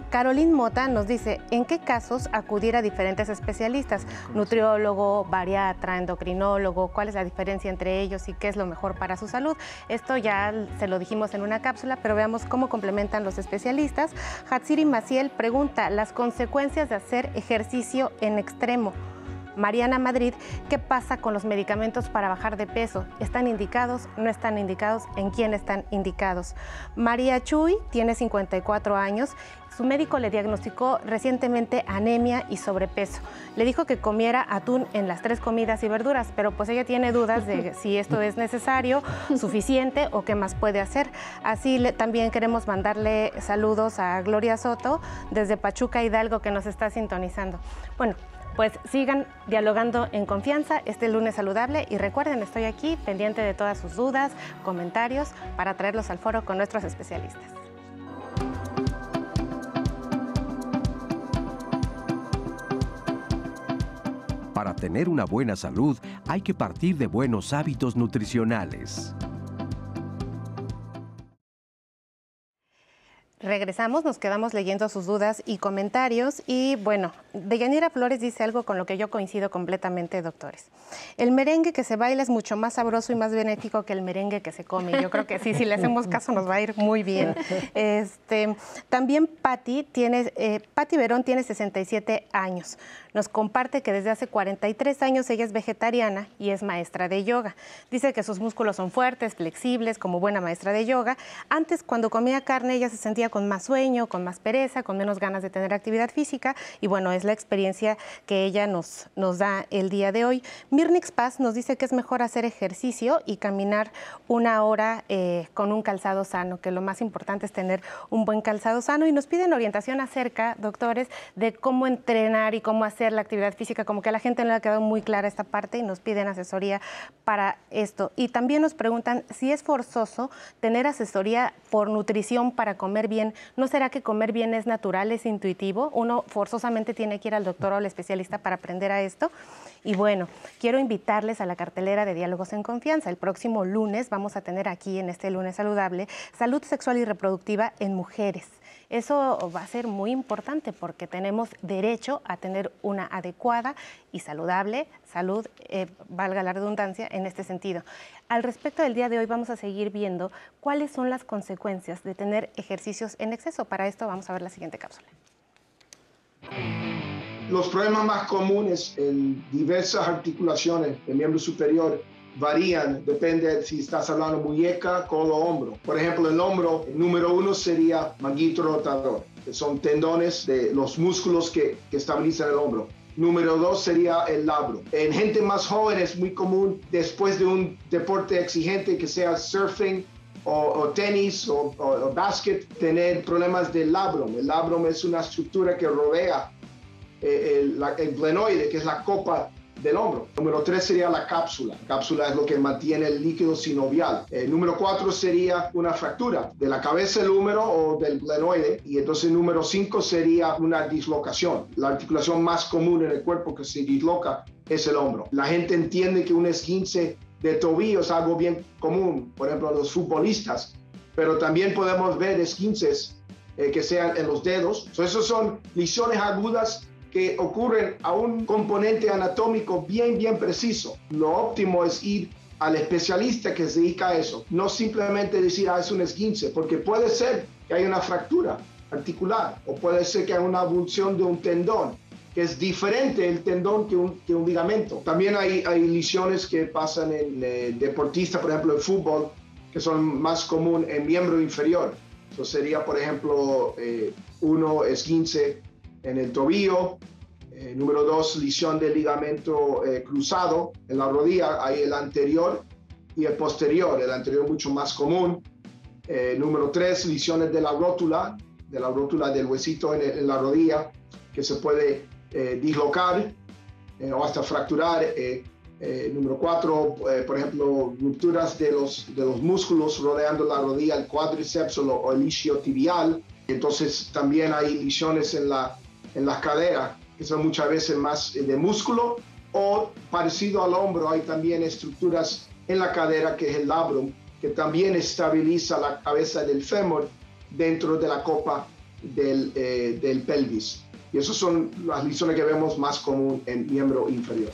Caroline Mota nos dice, ¿en qué casos acudir a diferentes especialistas? Nutriólogo, bariatra, endocrinólogo, ¿cuál es la diferencia entre ellos y qué es lo mejor para su salud? Esto ya se lo dijimos en una cápsula, pero veamos cómo complementan los especialistas. Hatsiri Maciel pregunta, las consecuencias de hacer ejercicio en extremo. Mariana Madrid, ¿qué pasa con los medicamentos para bajar de peso? ¿Están indicados? ¿No están indicados? ¿En quién están indicados? María Chuy tiene 54 años. Su médico le diagnosticó recientemente anemia y sobrepeso. Le dijo que comiera atún en las 3 comidas y verduras, pero pues ella tiene dudas de si esto es necesario, suficiente o qué más puede hacer. Así también queremos mandarle saludos a Gloria Soto desde Pachuca, Hidalgo, que nos está sintonizando. Bueno, pues sigan dialogando en confianza este lunes saludable y recuerden, estoy aquí pendiente de todas sus dudas, comentarios para traerlos al foro con nuestros especialistas. Para tener una buena salud hay que partir de buenos hábitos nutricionales. Regresamos, nos quedamos leyendo sus dudas y comentarios y bueno, Deyanira Flores dice algo con lo que yo coincido completamente, doctores. El merengue que se baila es mucho más sabroso y más benéfico que el merengue que se come. Yo creo que sí, si le hacemos caso nos va a ir muy bien. También Patti Verón tiene 67 años. Nos comparte que desde hace 43 años ella es vegetariana y es maestra de yoga. Dice que sus músculos son fuertes, flexibles, como buena maestra de yoga. Antes, cuando comía carne, ella se sentía con más sueño, con más pereza, con menos ganas de tener actividad física. Y bueno, es la experiencia que ella nos da el día de hoy. Mirnix Paz nos dice que es mejor hacer ejercicio y caminar 1 hora con un calzado sano, que lo más importante es tener un buen calzado sano. Y nos piden orientación acerca, doctores, de cómo entrenar y cómo hacer la actividad física, como que a la gente no le ha quedado muy clara esta parte y nos piden asesoría para esto. Y también nos preguntan si es forzoso tener asesoría por nutrición para comer bien. ¿No será que comer bien es natural, es intuitivo? Uno forzosamente tiene que ir al doctor o al especialista para aprender a esto. Y bueno, quiero invitarles a la cartelera de Diálogos en Confianza. El próximo lunes vamos a tener aquí, en este lunes saludable, salud sexual y reproductiva en mujeres. Eso va a ser muy importante porque tenemos derecho a tener una adecuada y saludable salud, valga la redundancia, en este sentido. Al respecto del día de hoy vamos a seguir viendo cuáles son las consecuencias de tener ejercicios en exceso. Para esto vamos a ver la siguiente cápsula. Los problemas más comunes en diversas articulaciones del miembro superior varían, depende si estás hablando muñeca, codo o hombro. Por ejemplo, el hombro, el número 1 sería manguito rotador, que son tendones de los músculos que estabilizan el hombro. Número 2 sería el labro. En gente más joven es muy común, después de un deporte exigente que sea surfing o tenis o básquet, tener problemas del labrum. El labrum es una estructura que rodea el glenoide, que es la copa del hombro. Número 3 sería la cápsula. La cápsula es lo que mantiene el líquido sinovial. Número 4 sería una fractura de la cabeza del húmero o del glenoide. Y entonces número 5 sería una dislocación. La articulación más común en el cuerpo que se disloca es el hombro. La gente entiende que un esguince de tobillo es algo bien común, por ejemplo, los futbolistas, pero también podemos ver esguinces que sean en los dedos. Esas son lesiones agudas que ocurren a un componente anatómico bien preciso. Lo óptimo es ir al especialista que se dedica a eso, no simplemente decir, es un esguince, porque puede ser que haya una fractura articular o puede ser que haya una abulsión de un tendón, que es diferente el tendón que un ligamento. También hay lesiones que pasan en deportistas, por ejemplo, en fútbol, que son más común en miembro inferior. Eso sería, por ejemplo, esguince en el tobillo. Número 2, lesión del ligamento cruzado en la rodilla. Hay el anterior y el posterior. El anterior mucho más común. Número 3, lesiones de la rótula del huesito en la rodilla, que se puede dislocar o hasta fracturar. Número 4, por ejemplo, rupturas de los músculos rodeando la rodilla, el cuádriceps o el isquiotibial. Entonces también hay lesiones en las caderas, que son muchas veces más de músculo, o parecido al hombro hay también estructuras en la cadera, que es el labrum, que también estabiliza la cabeza del fémur dentro de la copa del pelvis. Y esas son las lesiones que vemos más común en miembro inferior.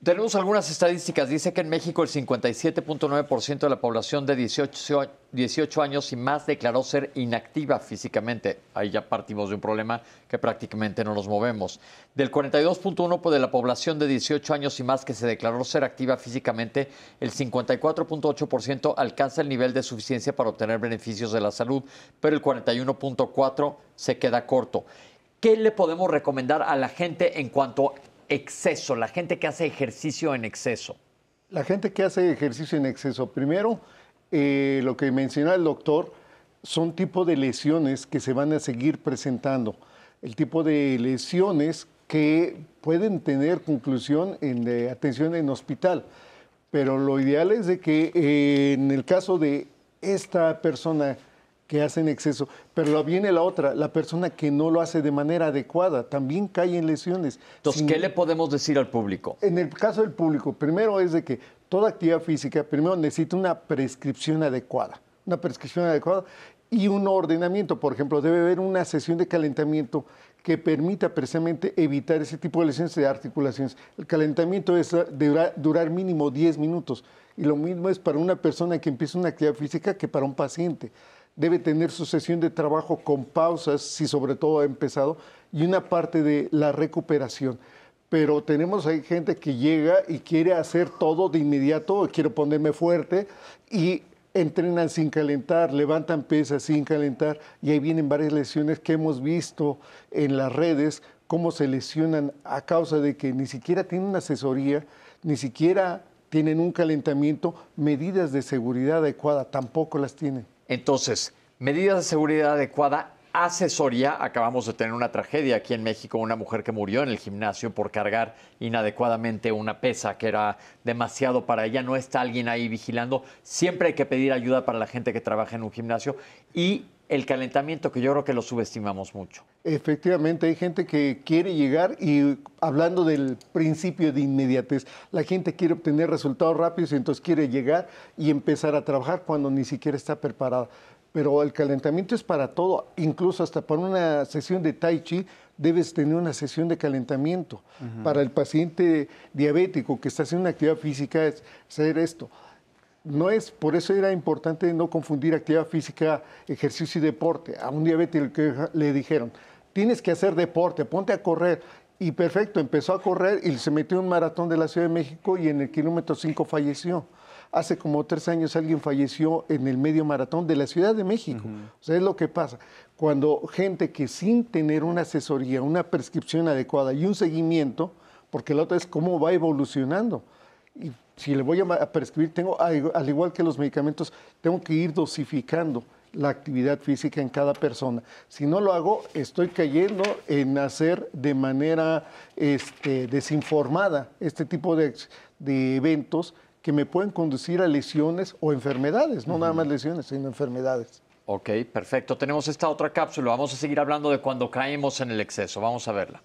Tenemos algunas estadísticas. Dice que en México el 57.9% de la población de 18 años y más declaró ser inactiva físicamente. Ahí ya partimos de un problema que prácticamente no nos movemos. Del 42.1% de la población de 18 años y más que se declaró ser activa físicamente, el 54.8% alcanza el nivel de suficiencia para obtener beneficios de la salud, pero el 41.4% se queda corto. ¿Qué le podemos recomendar a la gente en cuanto a exceso, la gente que hace ejercicio en exceso? La gente que hace ejercicio en exceso, primero, lo que menciona el doctor, son tipo de lesiones que se van a seguir presentando. El tipo de lesiones que pueden tener conclusión en atención en hospital. Pero lo ideal es de que en el caso de esta persona que hace en exceso, pero viene la otra, la persona que no lo hace de manera adecuada, también cae en lesiones. Entonces, ¿qué le podemos decir al público? En el caso del público, primero es de que toda actividad física, primero necesita una prescripción adecuada. una prescripción adecuada y un ordenamiento. Por ejemplo, debe haber una sesión de calentamiento que permita precisamente evitar ese tipo de lesiones de articulaciones. El calentamiento deberá durar mínimo 10 minutos y lo mismo es para una persona que empieza una actividad física que para un paciente. Debe tener su sesión de trabajo con pausas, si sobre todo ha empezado, y una parte de la recuperación. Pero hay gente que llega y quiere hacer todo de inmediato, quiero ponerme fuerte, y entrenan sin calentar, levantan pesas sin calentar, y ahí vienen varias lesiones que hemos visto en las redes, cómo se lesionan a causa de que ni siquiera tienen una asesoría, ni siquiera tienen un calentamiento, medidas de seguridad adecuada, tampoco las tienen. Entonces, medidas de seguridad adecuada, asesoría. Acabamos de tener una tragedia aquí en México, una mujer que murió en el gimnasio por cargar inadecuadamente una pesa que era demasiado para ella. No está alguien ahí vigilando. Siempre hay que pedir ayuda para la gente que trabaja en un gimnasio. Y el calentamiento, que yo creo que lo subestimamos mucho. Efectivamente, hay gente que quiere llegar y hablando del principio de inmediatez, la gente quiere obtener resultados rápidos y entonces quiere llegar y empezar a trabajar cuando ni siquiera está preparada. Pero el calentamiento es para todo, incluso hasta para una sesión de Tai Chi debes tener una sesión de calentamiento. Para el paciente diabético que está haciendo una actividad física es hacer esto. Por eso era importante no confundir actividad física, ejercicio y deporte. A un diabético le dijeron, tienes que hacer deporte, ponte a correr. Y perfecto, empezó a correr y se metió en un maratón de la Ciudad de México y en el kilómetro 5 falleció. Hace como 3 años alguien falleció en el medio maratón de la Ciudad de México. O sea, es lo que pasa. Cuando gente que sin tener una asesoría, una prescripción adecuada y un seguimiento, porque la otra es cómo va evolucionando. Y si le voy a prescribir, al igual que los medicamentos, tengo que ir dosificando la actividad física en cada persona. Si no lo hago, estoy cayendo en hacer de manera desinformada este tipo de eventos que me pueden conducir a lesiones o enfermedades, no nada más lesiones, sino enfermedades. Ok, perfecto. Tenemos esta otra cápsula. Vamos a seguir hablando de cuando caemos en el exceso. Vamos a verla.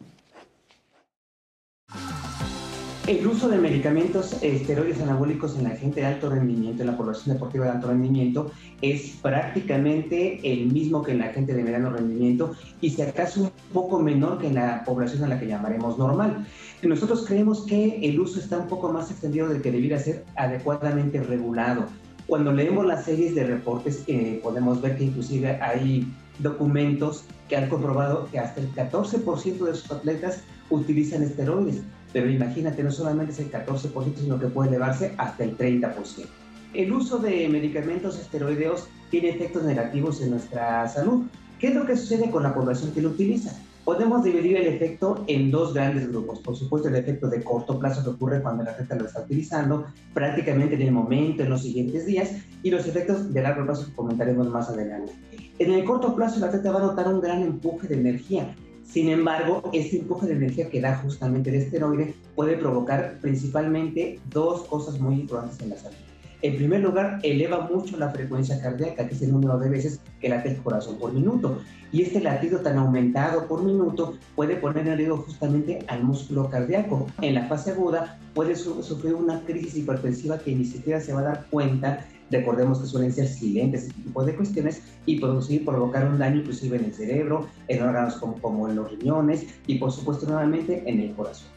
El uso de medicamentos esteroides anabólicos en la gente de alto rendimiento, en la población deportiva de alto rendimiento, es prácticamente el mismo que en la gente de mediano rendimiento y si acaso un poco menor que en la población a la que llamaremos normal. Nosotros creemos que el uso está un poco más extendido del que debiera ser adecuadamente regulado. Cuando leemos las series de reportes podemos ver que inclusive hay documentos que han comprobado que hasta el 14% de sus atletas utilizan esteroides. Pero imagínate, no solamente es el 14%, sino que puede elevarse hasta el 30%. El uso de medicamentos esteroideos tiene efectos negativos en nuestra salud. ¿Qué es lo que sucede con la población que lo utiliza? Podemos dividir el efecto en 2 grandes grupos. Por supuesto, el efecto de corto plazo que ocurre cuando el atleta lo está utilizando, prácticamente en el momento, en los siguientes días, y los efectos de largo plazo que comentaremos más adelante. En el corto plazo, el atleta va a notar un gran empuje de energía. Sin embargo, este empuje de energía que da justamente el esteroide puede provocar principalmente 2 cosas muy importantes en la salud. En primer lugar, eleva mucho la frecuencia cardíaca, que es el número de veces que late el corazón por minuto. Y este latido tan aumentado por minuto puede poner en riesgo justamente al músculo cardíaco. En la fase aguda puede sufrir una crisis hipertensiva que ni siquiera se va a dar cuenta. Recordemos que suelen ser silentes este tipo de cuestiones y provocar un daño inclusive en el cerebro, en órganos como en los riñones y por supuesto nuevamente en el corazón.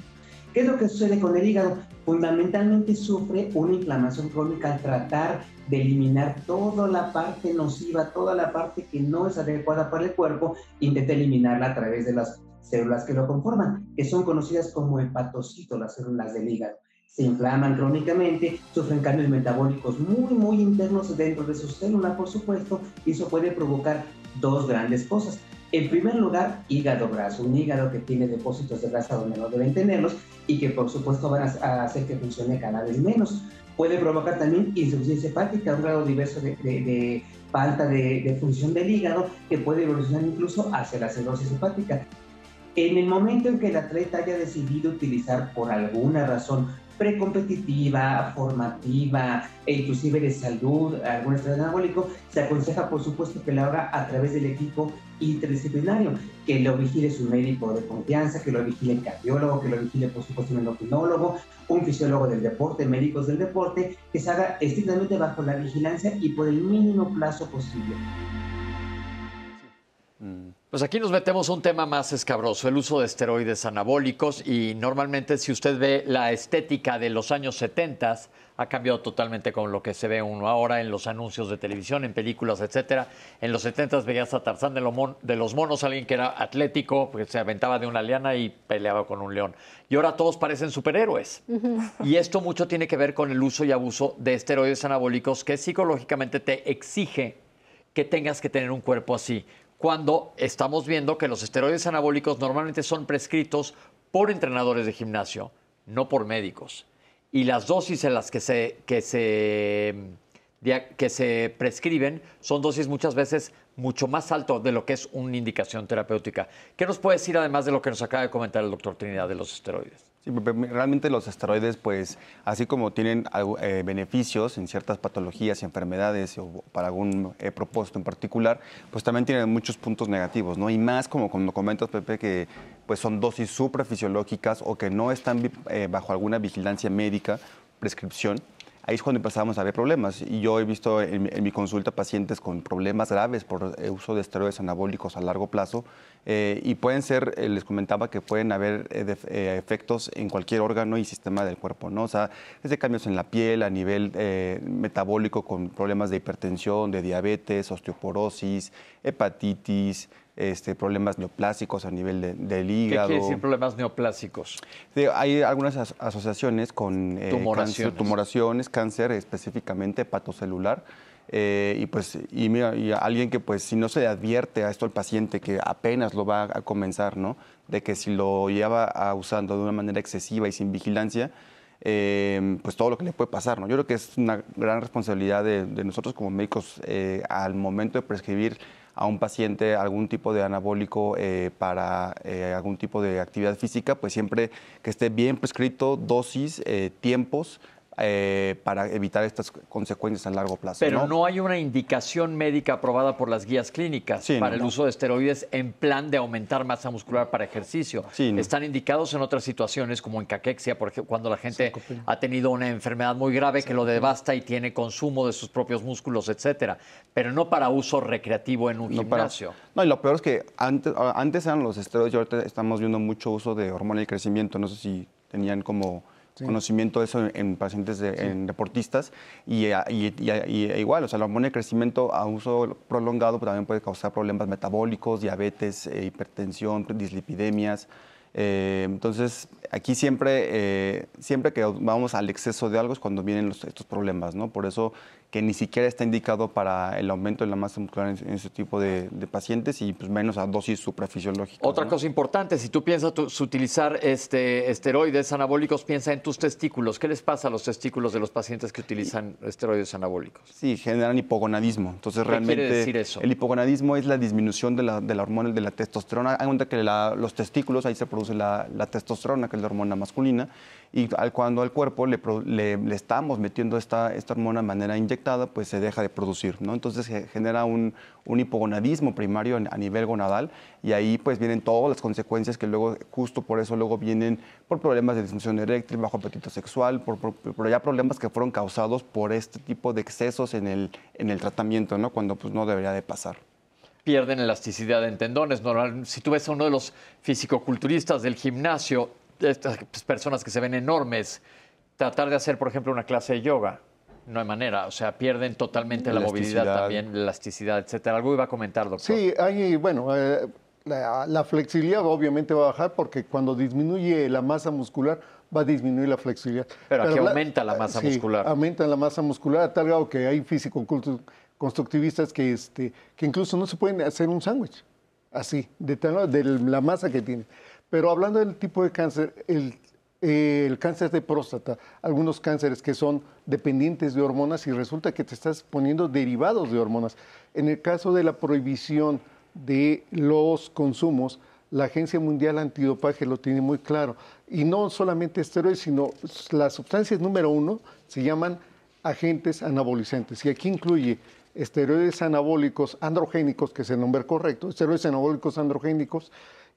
¿Qué es lo que sucede con el hígado? Fundamentalmente sufre una inflamación crónica al tratar de eliminar toda la parte nociva, toda la parte que no es adecuada para el cuerpo, intenta eliminarla a través de las células que lo conforman, que son conocidas como hepatocitos, las células del hígado. Se inflaman crónicamente, sufren cambios metabólicos muy internos dentro de sus células, por supuesto, y eso puede provocar 2 grandes cosas. En primer lugar, hígado graso, un hígado que tiene depósitos de grasa donde no deben tenerlos y que por supuesto van a hacer que funcione cada vez menos. Puede provocar también insuficiencia hepática, un grado diverso de falta de función del hígado que puede evolucionar incluso hacia la cirrosis hepática. En el momento en que el atleta haya decidido utilizar por alguna razón precompetitiva, formativa e inclusive de salud, algún esteroide anabólico, se aconseja por supuesto que lo haga a través del equipo interdisciplinario, que lo vigile su médico de confianza, que lo vigile el cardiólogo, que lo vigile por supuesto un endocrinólogo, un fisiólogo del deporte, médicos del deporte, que se haga estrictamente bajo la vigilancia y por el mínimo plazo posible. Pues aquí nos metemos a un tema más escabroso, el uso de esteroides anabólicos, y normalmente si usted ve la estética de los años 70 ha cambiado totalmente con lo que se ve uno ahora en los anuncios de televisión, en películas, etcétera. En los 70 veías a Tarzán de los monos, alguien que era atlético, porque se aventaba de una liana y peleaba con un león. Y ahora todos parecen superhéroes. Y esto mucho tiene que ver con el uso y abuso de esteroides anabólicos, que psicológicamente te exige que tengas que tener un cuerpo así, cuando estamos viendo que los esteroides anabólicos normalmente son prescritos por entrenadores de gimnasio, no por médicos. Y las dosis en las que se prescriben son dosis muchas veces mucho más alto de lo que es una indicación terapéutica. ¿Qué nos puede decir además de lo que nos acaba de comentar el doctor Trinidad de los esteroides? Sí, realmente los esteroides, pues, así como tienen beneficios en ciertas patologías y enfermedades o para algún propósito en particular, pues también tienen muchos puntos negativos, ¿no? Y más como cuando comentas, Pepe, que pues son dosis suprafisiológicas o que no están bajo alguna vigilancia médica, prescripción. Ahí es cuando empezamos a ver problemas. Y yo he visto en mi consulta pacientes con problemas graves por uso de esteroides anabólicos a largo plazo. Y pueden ser, les comentaba que pueden haber efectos en cualquier órgano y sistema del cuerpo, ¿no? O sea, desde cambios en la piel, a nivel metabólico, con problemas de hipertensión, de diabetes, osteoporosis, hepatitis, problemas neoplásicos a nivel del hígado. ¿Qué quiere decir problemas neoplásicos? Sí, hay algunas asociaciones con tumoraciones, cáncer específicamente hepatocelular. Y alguien que pues si no se le advierte a esto al paciente que apenas lo va a comenzar, ¿no? De que si lo lleva usando de una manera excesiva y sin vigilancia, pues todo lo que le puede pasar, ¿no? Yo creo que es una gran responsabilidad de nosotros como médicos al momento de prescribir a un paciente algún tipo de anabólico para algún tipo de actividad física, pues siempre que esté bien prescrito, dosis, tiempos, para evitar estas consecuencias a largo plazo. Pero no hay una indicación médica aprobada por las guías clínicas para el uso de esteroides en plan de aumentar masa muscular para ejercicio. Están indicados en otras situaciones como en caquexia, por ejemplo, cuando la gente ha tenido una enfermedad muy grave que lo devasta y tiene consumo de sus propios músculos, etcétera, pero no para uso recreativo en un gimnasio. Y lo peor es que antes eran los esteroides y ahorita estamos viendo mucho uso de hormona del crecimiento. No sé si tenían como conocimiento de eso en pacientes, en deportistas, y igual, o sea, la hormona de crecimiento a uso prolongado también puede causar problemas metabólicos, diabetes, hipertensión, dislipidemias. Entonces, aquí siempre que vamos al exceso de algo es cuando vienen estos problemas, ¿no? Por eso que ni siquiera está indicado para el aumento de la masa muscular en ese tipo de pacientes y pues menos a dosis suprafisiológicas. Otra cosa importante, si tú piensas utilizar esteroides anabólicos, piensa en tus testículos. ¿Qué les pasa a los testículos de los pacientes que utilizan esteroides anabólicos? Sí, generan hipogonadismo. Entonces, realmente, ¿qué quiere decir eso? El hipogonadismo es la disminución de la hormona de la testosterona. Hay cuenta que los testículos, ahí se produce la testosterona, que es la hormona masculina, y cuando al cuerpo le estamos metiendo esta hormona de manera inyectada, pues se deja de producir, ¿no? Entonces se genera un hipogonadismo primario a nivel gonadal, y ahí pues vienen todas las consecuencias que luego, justo por eso luego vienen por problemas de disfunción eréctil, bajo apetito sexual, por ya problemas que fueron causados por este tipo de excesos en el tratamiento, ¿no? Cuando pues no debería de pasar. Pierden elasticidad en tendones. Si tú ves a uno de los fisicoculturistas del gimnasio, estas personas que se ven enormes, tratar de hacer, por ejemplo, una clase de yoga, no hay manera. O sea, pierden totalmente la movilidad también, la elasticidad, etcétera. Algo iba a comentar, doctor. Sí, la flexibilidad obviamente va a bajar porque cuando disminuye la masa muscular va a disminuir la flexibilidad. Pero aquí aumenta la masa muscular. Aumenta la masa muscular a tal grado que hay físico-constructivistas que incluso no se pueden hacer un sándwich así, de la masa que tiene. Pero hablando del tipo de cáncer, el cáncer de próstata, algunos cánceres que son dependientes de hormonas y resulta que te estás poniendo derivados de hormonas. En el caso de la prohibición de los consumos, La Agencia Mundial Antidopaje lo tiene muy claro. Y no solamente esteroides, sino las sustancias número 1 se llaman agentes anabolizantes. Y aquí incluye esteroides anabólicos androgénicos, que es el nombre correcto, esteroides anabólicos androgénicos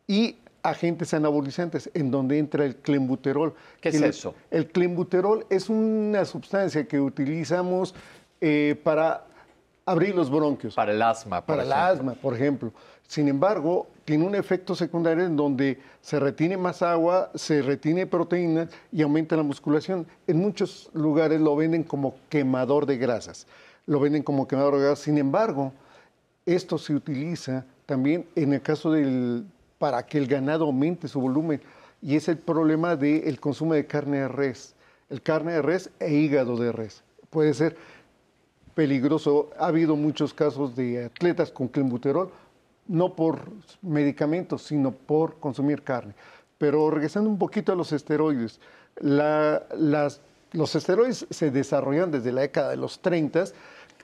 y agentes anabolizantes, en donde entra el clenbuterol. ¿Qué es eso? El clenbuterol es una sustancia que utilizamos para abrir los bronquios. Para el asma, por ejemplo. Para el asma, por ejemplo. Sin embargo, tiene un efecto secundario en donde se retiene más agua, se retiene proteínas y aumenta la musculación. En muchos lugares lo venden como quemador de grasas. Sin embargo, esto se utiliza también en el caso para que el ganado aumente su volumen. Y es el problema del consumo de carne de res. El carne de res e hígado de res. Puede ser peligroso. Ha habido muchos casos de atletas con clenbuterol, no por medicamentos, sino por consumir carne. Pero regresando un poquito a los esteroides, los esteroides se desarrollan desde la década de los 30,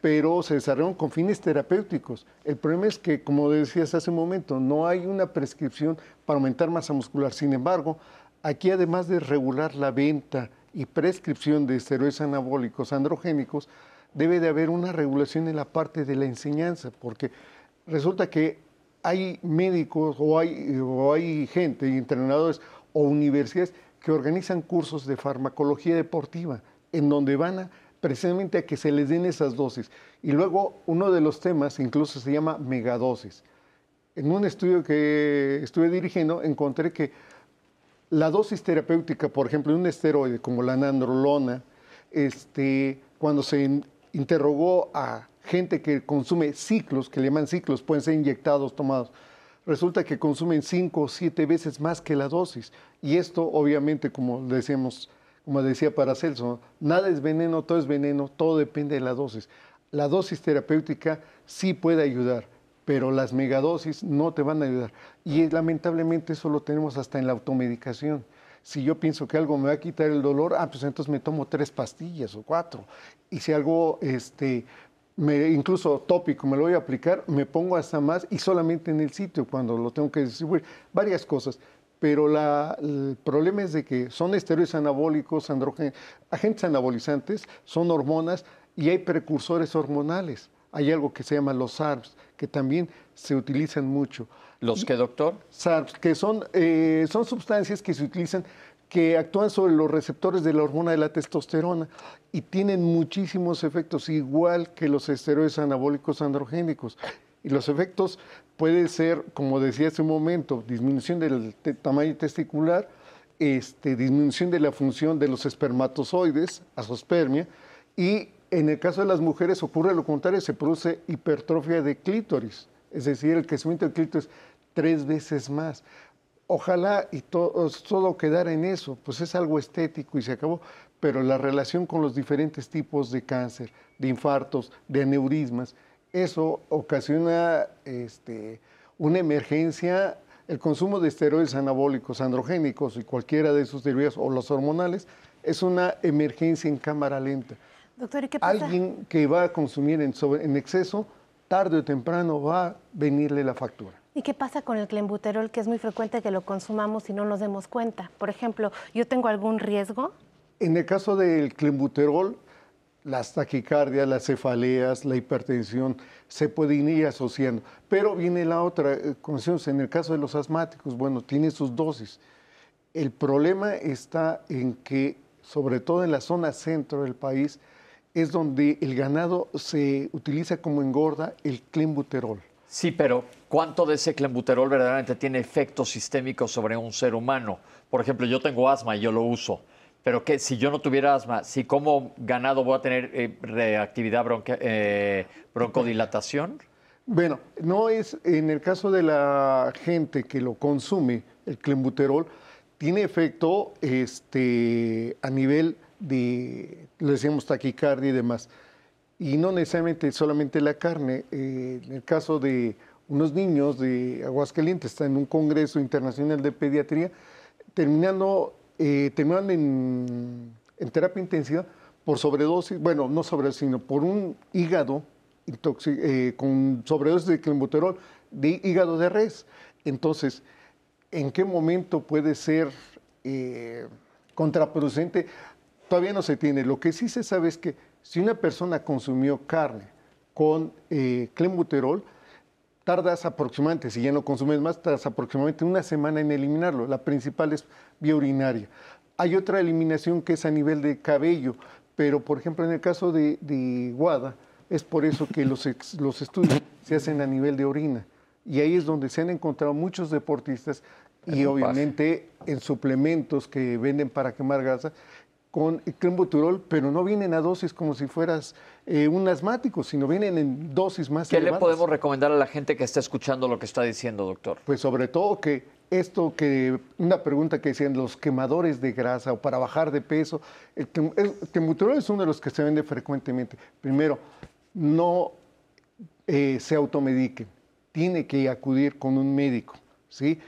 pero se desarrollaron con fines terapéuticos. El problema es que, como decías hace un momento, no hay una prescripción para aumentar masa muscular. Sin embargo, aquí además de regular la venta y prescripción de esteroides anabólicos androgénicos, debe de haber una regulación en la parte de la enseñanza, porque resulta que hay médicos o hay gente, entrenadores o universidades que organizan cursos de farmacología deportiva, en donde van precisamente a que se les den esas dosis. Y luego uno de los temas incluso se llama megadosis. En un estudio que estuve dirigiendo encontré que la dosis terapéutica, por ejemplo, de un esteroide como la nandrolona, cuando se interrogó a gente que consume ciclos, que le llaman ciclos, pueden ser inyectados, tomados, resulta que consumen 5 o 7 veces más que la dosis. Y esto, obviamente, como decía Paracelso, nada es veneno, todo depende de la dosis. La dosis terapéutica sí puede ayudar, pero las megadosis no te van a ayudar. Y lamentablemente eso lo tenemos hasta en la automedicación. Si yo pienso que algo me va a quitar el dolor, pues entonces me tomo 3 pastillas o 4. Y si algo, incluso tópico, me lo voy a aplicar, me pongo hasta más y solamente en el sitio cuando lo tengo que distribuir. Varias cosas. Pero el problema es de que son esteroides anabólicos, agentes anabolizantes, son hormonas y hay precursores hormonales. Hay algo que se llama los SARMs, que también se utilizan mucho. ¿Los qué, doctor? SARMs, que son sustancias que se utilizan, que actúan sobre los receptores de la hormona de la testosterona y tienen muchísimos efectos, igual que los esteroides anabólicos androgénicos. Y los efectos pueden ser, como decía hace un momento, disminución del tamaño testicular, disminución de la función de los espermatozoides, azospermia, y en el caso de las mujeres ocurre lo contrario, se produce hipertrofia de clítoris, es decir, el crecimiento del clítoris 3 veces más. Ojalá y todo quedara en eso, pues es algo estético y se acabó, pero la relación con los diferentes tipos de cáncer, de infartos, de aneurismas, eso ocasiona una emergencia. El consumo de esteroides anabólicos, androgénicos y cualquiera de sus derivados o los hormonales es una emergencia en cámara lenta. Doctor, ¿y qué pasa? Alguien que va a consumir en exceso, tarde o temprano va a venirle la factura. ¿Y qué pasa con el clenbuterol, que es muy frecuente que lo consumamos y no nos demos cuenta? Por ejemplo, ¿yo tengo algún riesgo? En el caso del clenbuterol, las taquicardias, las cefaleas, la hipertensión se pueden ir asociando. Pero viene la otra, en el caso de los asmáticos, bueno, tiene sus dosis. El problema está en que, sobre todo en la zona centro del país, es donde el ganado se utiliza como engorda el clenbuterol. Sí, pero ¿cuánto de ese clenbuterol verdaderamente tiene efectos sistémicos sobre un ser humano? Por ejemplo, yo tengo asma y yo lo uso. Pero que si yo no tuviera asma, si como ganado voy a tener reactividad broncodilatación. Bueno, no es en el caso de la gente que lo consume, el clenbuterol, tiene efecto a nivel de, le decíamos, taquicardia y demás. Y no necesariamente solamente la carne. En el caso de unos niños de Aguascalientes, está en un congreso internacional de pediatría, terminan en terapia intensiva por sobredosis, bueno, no sobredosis, sino por un hígado con sobredosis de clenbuterol, de hígado de res. Entonces, ¿en qué momento puede ser contraproducente? Todavía no se tiene. Lo que sí se sabe es que si una persona consumió carne con clenbuterol, tardas aproximadamente, si ya no consumes más, tardas aproximadamente una semana en eliminarlo. La principal es vía urinaria. Hay otra eliminación que es a nivel de cabello, pero por ejemplo en el caso de WADA, es por eso que los estudios se hacen a nivel de orina. Y ahí es donde se han encontrado muchos deportistas y obviamente en suplementos que venden para quemar grasa con clenbuterol, pero no vienen a dosis como si fueras un asmático, sino vienen en dosis más elevadas. ¿Qué le podemos recomendar a la gente que está escuchando lo que está diciendo, doctor? Pues sobre todo que una pregunta que decían los quemadores de grasa o para bajar de peso, el clenbuterol es uno de los que se vende frecuentemente. Primero, no se automediquen, tiene que acudir con un médico, ¿sí?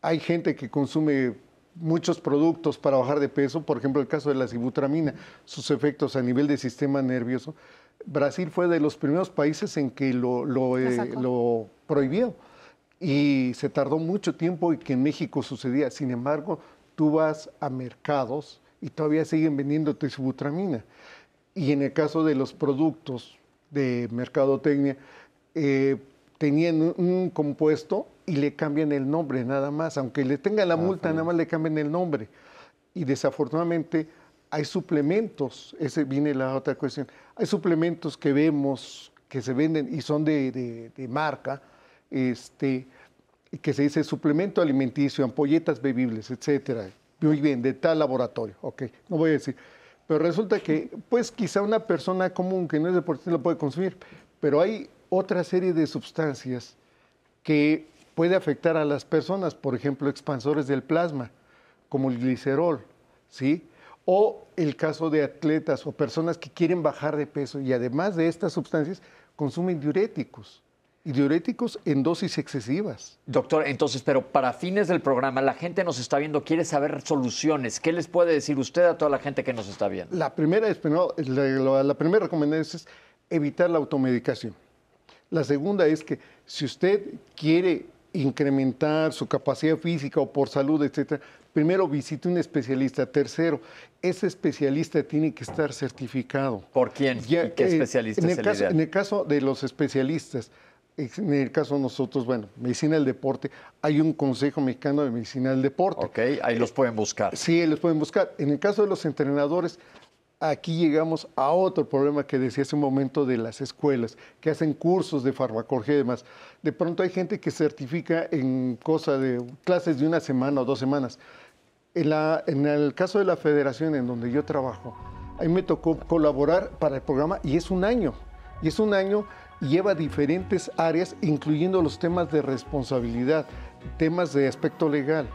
Hay gente que consume muchos productos para bajar de peso, por ejemplo el caso de la sibutramina, sus efectos a nivel del sistema nervioso. Brasil fue de los primeros países en que lo prohibió y se tardó mucho tiempo y que en México sucedía. Sin embargo, tú vas a mercados y todavía siguen vendiéndote sibutramina. Y en el caso de los productos de mercadotecnia, tenían un compuesto y le cambian el nombre nada más, aunque le tengan la multa, nada más le cambian el nombre. Y desafortunadamente hay suplementos, esa viene la otra cuestión, hay suplementos que vemos que se venden y son de marca, que se dice suplemento alimenticio, ampolletas bebibles, etcétera. Muy bien, de tal laboratorio, ok, no voy a decir. Pero resulta que, pues quizá una persona común que no es deportista lo puede consumir, pero hay otra serie de sustancias que puede afectar a las personas, por ejemplo, expansores del plasma, como el glicerol, ¿sí? O el caso de atletas o personas que quieren bajar de peso y además de estas sustancias consumen diuréticos, y diuréticos en dosis excesivas. Doctor, entonces, pero para fines del programa, la gente nos está viendo, quiere saber soluciones. ¿Qué les puede decir usted a toda la gente que nos está viendo? La primera recomendación es evitar la automedicación. La segunda es que si usted quiere incrementar su capacidad física o por salud, etcétera, primero visite un especialista. Tercero, ese especialista tiene que estar certificado. ¿Por quién? ¿Y qué especialista es el ideal? En el caso de los especialistas, en el caso de nosotros, bueno, Medicina del Deporte, hay un Consejo Mexicano de Medicina del Deporte. Ok, ahí los pueden buscar. Sí, los pueden buscar. En el caso de los entrenadores, aquí llegamos a otro problema que decía hace un momento de las escuelas, que hacen cursos de farmacología y demás. De pronto hay gente que certifica en cosa de clases de una semana o 2 semanas. En el caso de la federación en donde yo trabajo, a mí me tocó colaborar para el programa y es un año. Y es un año y lleva diferentes áreas, incluyendo los temas de responsabilidad, temas de aspecto legal,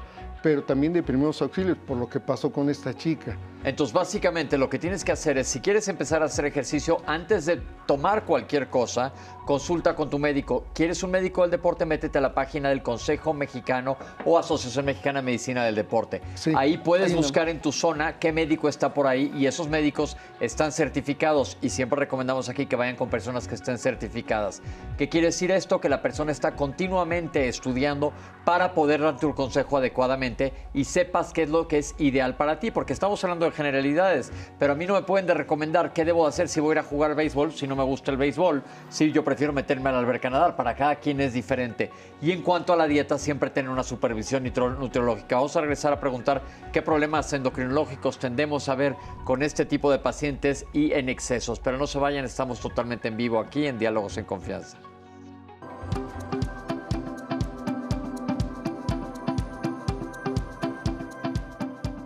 pero también de primeros auxilios, por lo que pasó con esta chica. Entonces, básicamente, lo que tienes que hacer es, si quieres empezar a hacer ejercicio, antes de tomar cualquier cosa, consulta con tu médico. ¿Quieres un médico del deporte? Métete a la página del Consejo Mexicano o Asociación Mexicana de Medicina del Deporte. Sí, ahí puedes buscar en tu zona qué médico está por ahí y esos médicos están certificados y siempre recomendamos aquí que vayan con personas que estén certificadas. ¿Qué quiere decir esto? Que la persona está continuamente estudiando para poder darte un consejo adecuadamente y sepas qué es lo que es ideal para ti, porque estamos hablando de generalidades, pero a mí no me pueden recomendar qué debo hacer si voy a ir a jugar béisbol, si no me gusta el béisbol, si yo prefiero meterme a la alberca a nadar. Para cada quien es diferente. Y en cuanto a la dieta, siempre tener una supervisión nutriológica. Vamos a regresar a preguntar qué problemas endocrinológicos tendemos a ver con este tipo de pacientes y en excesos. Pero no se vayan, estamos totalmente en vivo aquí en Diálogos en Confianza.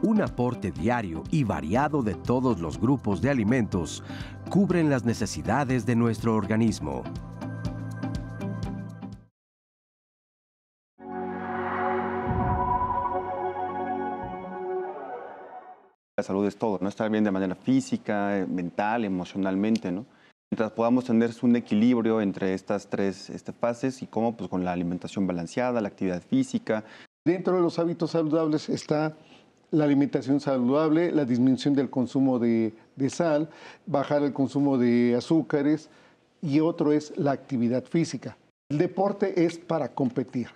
Un aporte diario y variado de todos los grupos de alimentos cubren las necesidades de nuestro organismo. La salud es todo, ¿no? Estar bien de manera física, mental, emocionalmente, ¿no? Mientras podamos tener un equilibrio entre estas tres fases y cómo, pues con la alimentación balanceada, la actividad física. Dentro de los hábitos saludables está la alimentación saludable, la disminución del consumo de sal, bajar el consumo de azúcares y otro es la actividad física. El deporte es para competir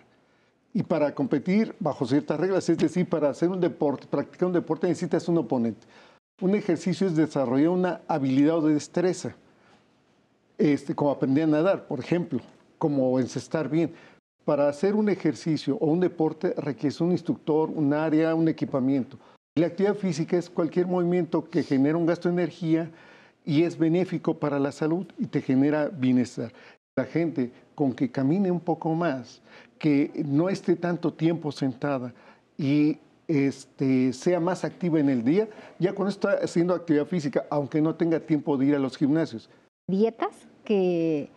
Y para competir bajo ciertas reglas, es decir, para hacer un deporte, practicar un deporte, necesitas un oponente. Un ejercicio es desarrollar una habilidad o destreza, como aprender a nadar, por ejemplo, como encestar bien. Para hacer un ejercicio o un deporte requiere un instructor, un área, un equipamiento. La actividad física es cualquier movimiento que genera un gasto de energía y es benéfico para la salud y te genera bienestar. La gente con que camine un poco más, que no esté tanto tiempo sentada y sea más activa en el día, ya cuando está haciendo actividad física, aunque no tenga tiempo de ir a los gimnasios. Dietas que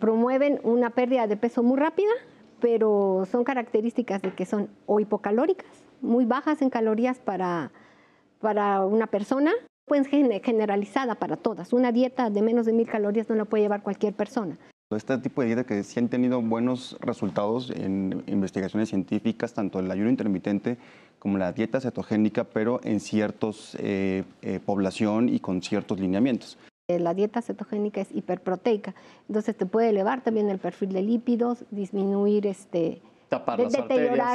promueven una pérdida de peso muy rápida, pero son características de que son o hipocalóricas, muy bajas en calorías para una persona, pues generalizada para todas. Una dieta de menos de 1000 calorías no la puede llevar cualquier persona. Este tipo de dieta que sí han tenido buenos resultados en investigaciones científicas, tanto el ayuno intermitente como la dieta cetogénica, pero en ciertos población y con ciertos lineamientos. La dieta cetogénica es hiperproteica, entonces te puede elevar también el perfil de lípidos, disminuir,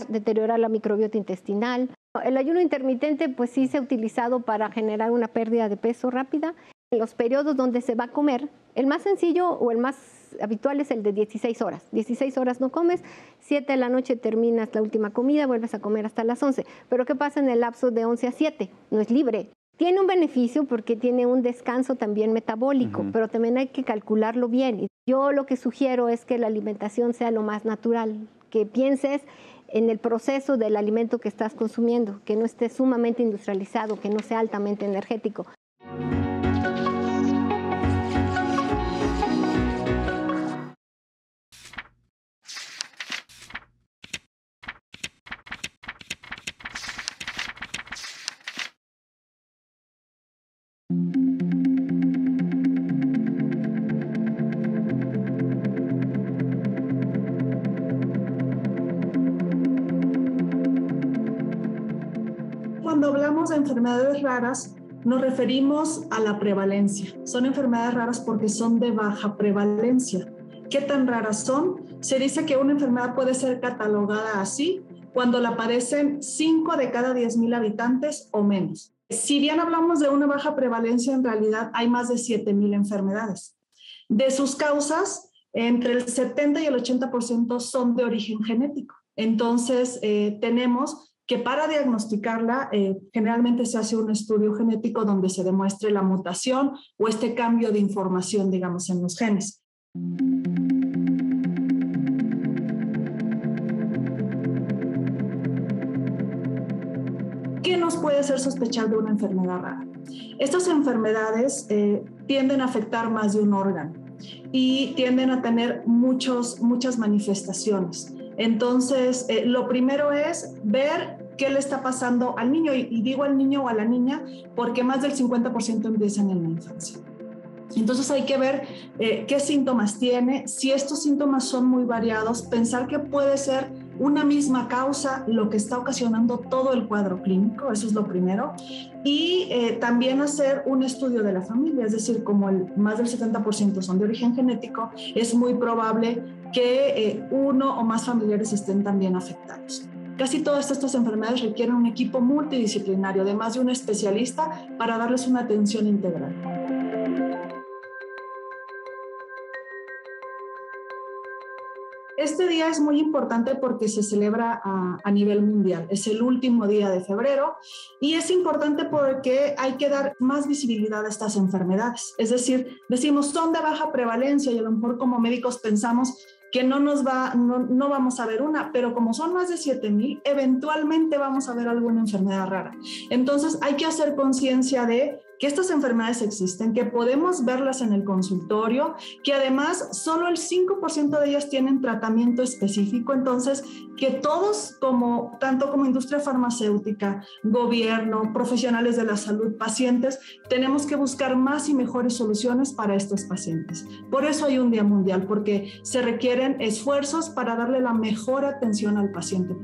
deteriorar la microbiota intestinal. El ayuno intermitente pues sí se ha utilizado para generar una pérdida de peso rápida. En los periodos donde se va a comer, el más sencillo o el más habitual es el de 16 horas. 16 horas no comes, 7 de la noche terminas la última comida, vuelves a comer hasta las 11. Pero ¿qué pasa en el lapso de 11 a 7? No es libre. Tiene un beneficio porque tiene un descanso también metabólico, pero también hay que calcularlo bien. Yo lo que sugiero es que la alimentación sea lo más natural, que pienses en el proceso del alimento que estás consumiendo, que no esté sumamente industrializado, que no sea altamente energético. Cuando hablamos de enfermedades raras, nos referimos a la prevalencia. Son enfermedades raras porque son de baja prevalencia. ¿Qué tan raras son? Se dice que una enfermedad puede ser catalogada así cuando le aparecen 5 de cada 10,000 habitantes o menos. Si bien hablamos de una baja prevalencia, en realidad hay más de 7,000 enfermedades. De sus causas, entre el 70 y el 80% son de origen genético. Entonces, tenemos que para diagnosticarla generalmente se hace un estudio genético donde se demuestre la mutación o este cambio de información, digamos, en los genes. ¿Qué nos puede hacer sospechar de una enfermedad rara? Estas enfermedades tienden a afectar más de un órgano y tienden a tener muchas manifestaciones. Entonces, lo primero es ver qué le está pasando al niño, y digo al niño o a la niña porque más del 50% empiezan en la infancia. Entonces hay que ver qué síntomas tiene, si estos síntomas son muy variados, pensar que puede ser una misma causa lo que está ocasionando todo el cuadro clínico, eso es lo primero, y también hacer un estudio de la familia, es decir, como más del 70% son de origen genético, es muy probable que uno o más familiares estén también afectados. Casi todas estas enfermedades requieren un equipo multidisciplinario, además de un especialista, para darles una atención integral. Este día es muy importante porque se celebra a nivel mundial. Es el último día de febrero y es importante porque hay que dar más visibilidad a estas enfermedades. Es decir, decimos son de baja prevalencia y a lo mejor como médicos pensamos que no vamos a ver una, pero como son más de 7,000, eventualmente vamos a ver alguna enfermedad rara. Entonces hay que hacer conciencia de que estas enfermedades existen, que podemos verlas en el consultorio, que además solo el 5% de ellas tienen tratamiento específico, entonces que todos, tanto como industria farmacéutica, gobierno, profesionales de la salud, pacientes, tenemos que buscar más y mejores soluciones para estos pacientes. Por eso hay un Día Mundial, porque se requieren esfuerzos para darle la mejor atención al paciente.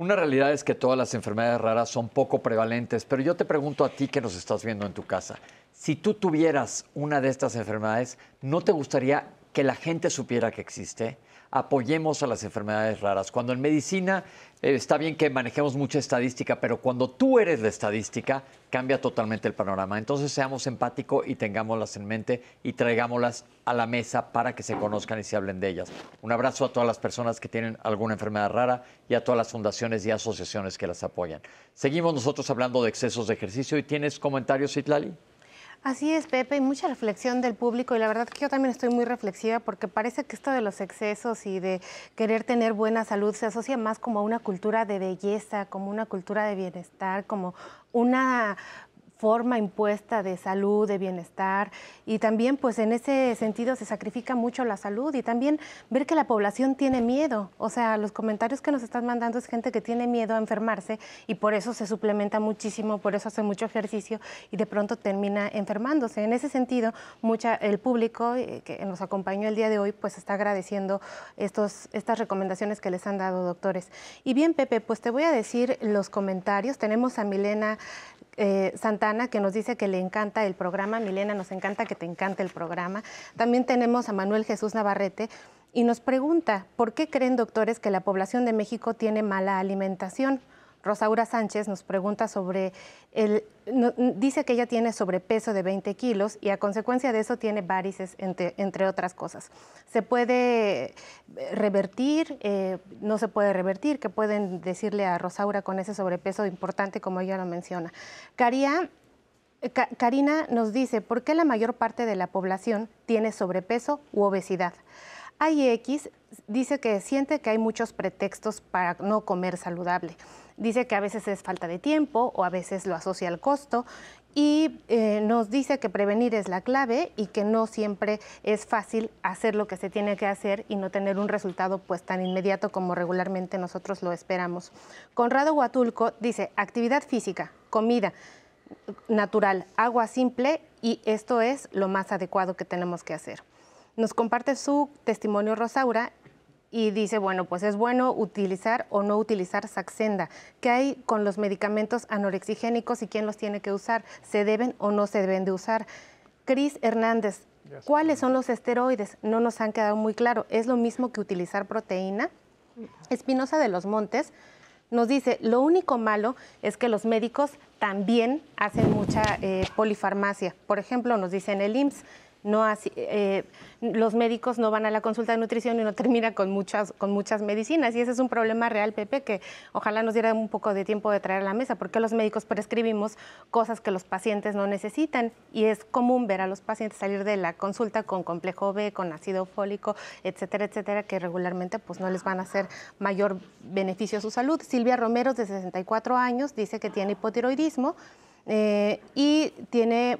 Una realidad es que todas las enfermedades raras son poco prevalentes, pero yo te pregunto a ti que nos estás viendo en tu casa, si tú tuvieras una de estas enfermedades, ¿no te gustaría que la gente supiera que existe? Apoyemos a las enfermedades raras. Cuando en medicina está bien que manejemos mucha estadística, pero cuando tú eres la estadística, cambia totalmente el panorama. Entonces seamos empáticos y tengámoslas en mente y traigámoslas a la mesa para que se conozcan y se hablen de ellas. Un abrazo a todas las personas que tienen alguna enfermedad rara y a todas las fundaciones y asociaciones que las apoyan. Seguimos nosotros hablando de excesos de ejercicio. ¿Y tienes comentarios, Citlali? Así es, Pepe, y mucha reflexión del público, y la verdad que yo también estoy muy reflexiva porque parece que esto de los excesos y de querer tener buena salud se asocia más como a una cultura de belleza, como una cultura de bienestar, como una forma impuesta de salud, de bienestar, y también pues en ese sentido se sacrifica mucho la salud y también ver que la población tiene miedo, o sea, los comentarios que nos están mandando es gente que tiene miedo a enfermarse y por eso se suplementa muchísimo, por eso hace mucho ejercicio y de pronto termina enfermándose. En ese sentido, el público que nos acompañó el día de hoy pues está agradeciendo estas recomendaciones que les han dado, doctores. Y bien, Pepe, pues te voy a decir los comentarios. Tenemos a Milena Santana, que nos dice que le encanta el programa. Milena, nos encanta que te encante el programa. También tenemos a Manuel Jesús Navarrete y nos pregunta, ¿por qué creen, doctores, que la población de México tiene mala alimentación? Rosaura Sánchez nos pregunta dice que ella tiene sobrepeso de 20 kilos y a consecuencia de eso tiene varices, entre otras cosas. ¿Se puede revertir? ¿No se puede revertir? ¿Qué pueden decirle a Rosaura con ese sobrepeso importante como ella lo menciona? Karina nos dice, ¿por qué la mayor parte de la población tiene sobrepeso u obesidad? AIX dice que siente que hay muchos pretextos para no comer saludable. Dice que a veces es falta de tiempo o a veces lo asocia al costo y nos dice que prevenir es la clave y que no siempre es fácil hacer lo que se tiene que hacer y no tener un resultado pues tan inmediato como regularmente nosotros lo esperamos. Conrado Huatulco dice actividad física, comida natural, agua simple y esto es lo más adecuado que tenemos que hacer. Nos comparte su testimonio Rosaura y dice, bueno, pues es bueno utilizar o no utilizar Saxenda. ¿Qué hay con los medicamentos anorexigénicos y quién los tiene que usar? ¿Se deben o no se deben de usar? Cris Hernández, ¿cuáles son los esteroides? No nos han quedado muy claro. ¿Es lo mismo que utilizar proteína? Espinosa de los Montes nos dice, lo único malo es que los médicos también hacen mucha polifarmacia. Por ejemplo, nos dice en el IMSS, los médicos no van a la consulta de nutrición y no termina con muchas medicinas. Y ese es un problema real, Pepe, que ojalá nos diera un poco de tiempo de traer a la mesa, porque los médicos prescribimos cosas que los pacientes no necesitan. Y es común ver a los pacientes salir de la consulta con complejo B, con ácido fólico, etcétera, etcétera, que regularmente pues, no les van a hacer mayor beneficio a su salud. Silvia Romero, de 64 años, dice que tiene hipotiroidismo y tiene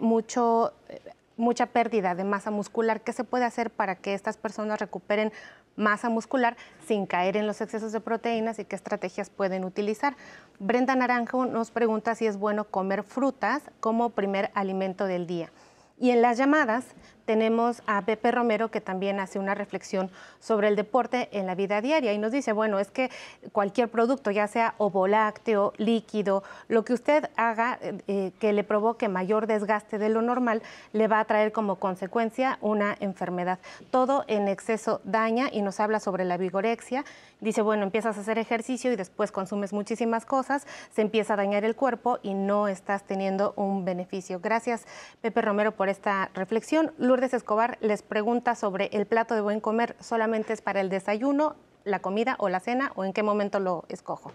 mucha pérdida de masa muscular. ¿Qué se puede hacer para que estas personas recuperen masa muscular sin caer en los excesos de proteínas y qué estrategias pueden utilizar? Brenda Naranjo nos pregunta si es bueno comer frutas como primer alimento del día. Y en las llamadas tenemos a Pepe Romero, que también hace una reflexión sobre el deporte en la vida diaria y nos dice, bueno, es que cualquier producto, ya sea ovolácteo, líquido, lo que usted haga que le provoque mayor desgaste de lo normal, le va a traer como consecuencia una enfermedad. Todo en exceso daña y nos habla sobre la vigorexia. Dice, bueno, empiezas a hacer ejercicio y después consumes muchísimas cosas, se empieza a dañar el cuerpo y no estás teniendo un beneficio. Gracias, Pepe Romero, por esta reflexión. Lourdes Escobar les pregunta sobre el plato de buen comer, ¿solamente es para el desayuno, la comida o la cena o en qué momento lo escojo?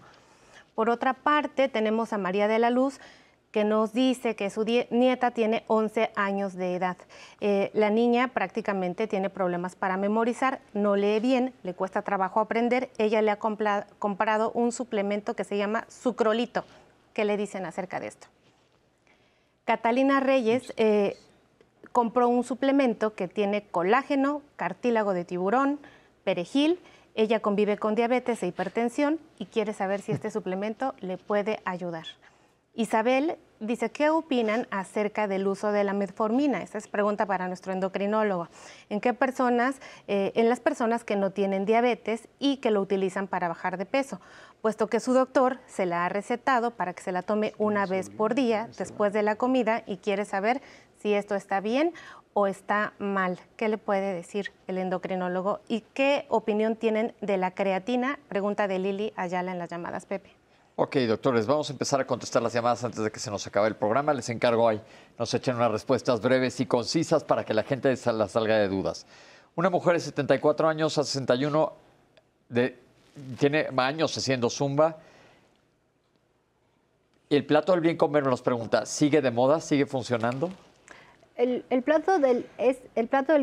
Por otra parte, tenemos a María de la Luz, que nos dice que su nieta tiene 11 años de edad. La niña prácticamente tiene problemas para memorizar, no lee bien, le cuesta trabajo aprender. Ella le ha comprado un suplemento que se llama Sucrolito. ¿Qué le dicen acerca de esto? Catalina Reyes compró un suplemento que tiene colágeno, cartílago de tiburón, perejil. Ella convive con diabetes e hipertensión y quiere saber si este suplemento le puede ayudar. Isabel dice, ¿qué opinan acerca del uso de la metformina? Esta es pregunta para nuestro endocrinólogo. ¿En qué personas, en las personas que no tienen diabetes y que lo utilizan para bajar de peso? Puesto que su doctor se la ha recetado para que se la tome una vez por día después de la comida y quiere saber si esto está bien o está mal. ¿Qué le puede decir el endocrinólogo? ¿Y qué opinión tienen de la creatina? Pregunta de Lili Ayala en las llamadas, Pepe. Ok, doctores, vamos a empezar a contestar las llamadas antes de que se nos acabe el programa. Les encargo ahí, nos echen unas respuestas breves y concisas para que la gente la salga de dudas. Una mujer de 74 años a 61, tiene años haciendo zumba. Y el plato del bien comer nos pregunta, ¿sigue de moda? ¿Sigue funcionando? El plato del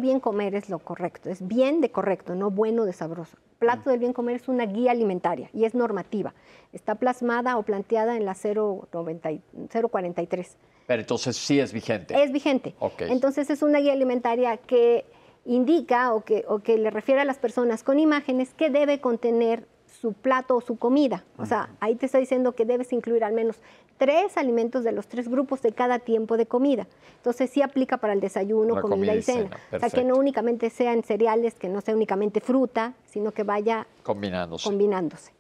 bien comer es lo correcto, es bien de correcto, no bueno de sabroso. Plato del bien comer es una guía alimentaria y es normativa. Está plasmada o planteada en la 043. Pero entonces sí es vigente. Es vigente. Okay. Entonces es una guía alimentaria que indica o que le refiere a las personas con imágenes que debe contener su plato o su comida. O sea, ahí te está diciendo que debes incluir al menos 3 alimentos de los 3 grupos de cada tiempo de comida. Entonces sí aplica para el desayuno, comida y cena. O sea, que no únicamente sean cereales, que no sea únicamente fruta, sino que vaya combinándose.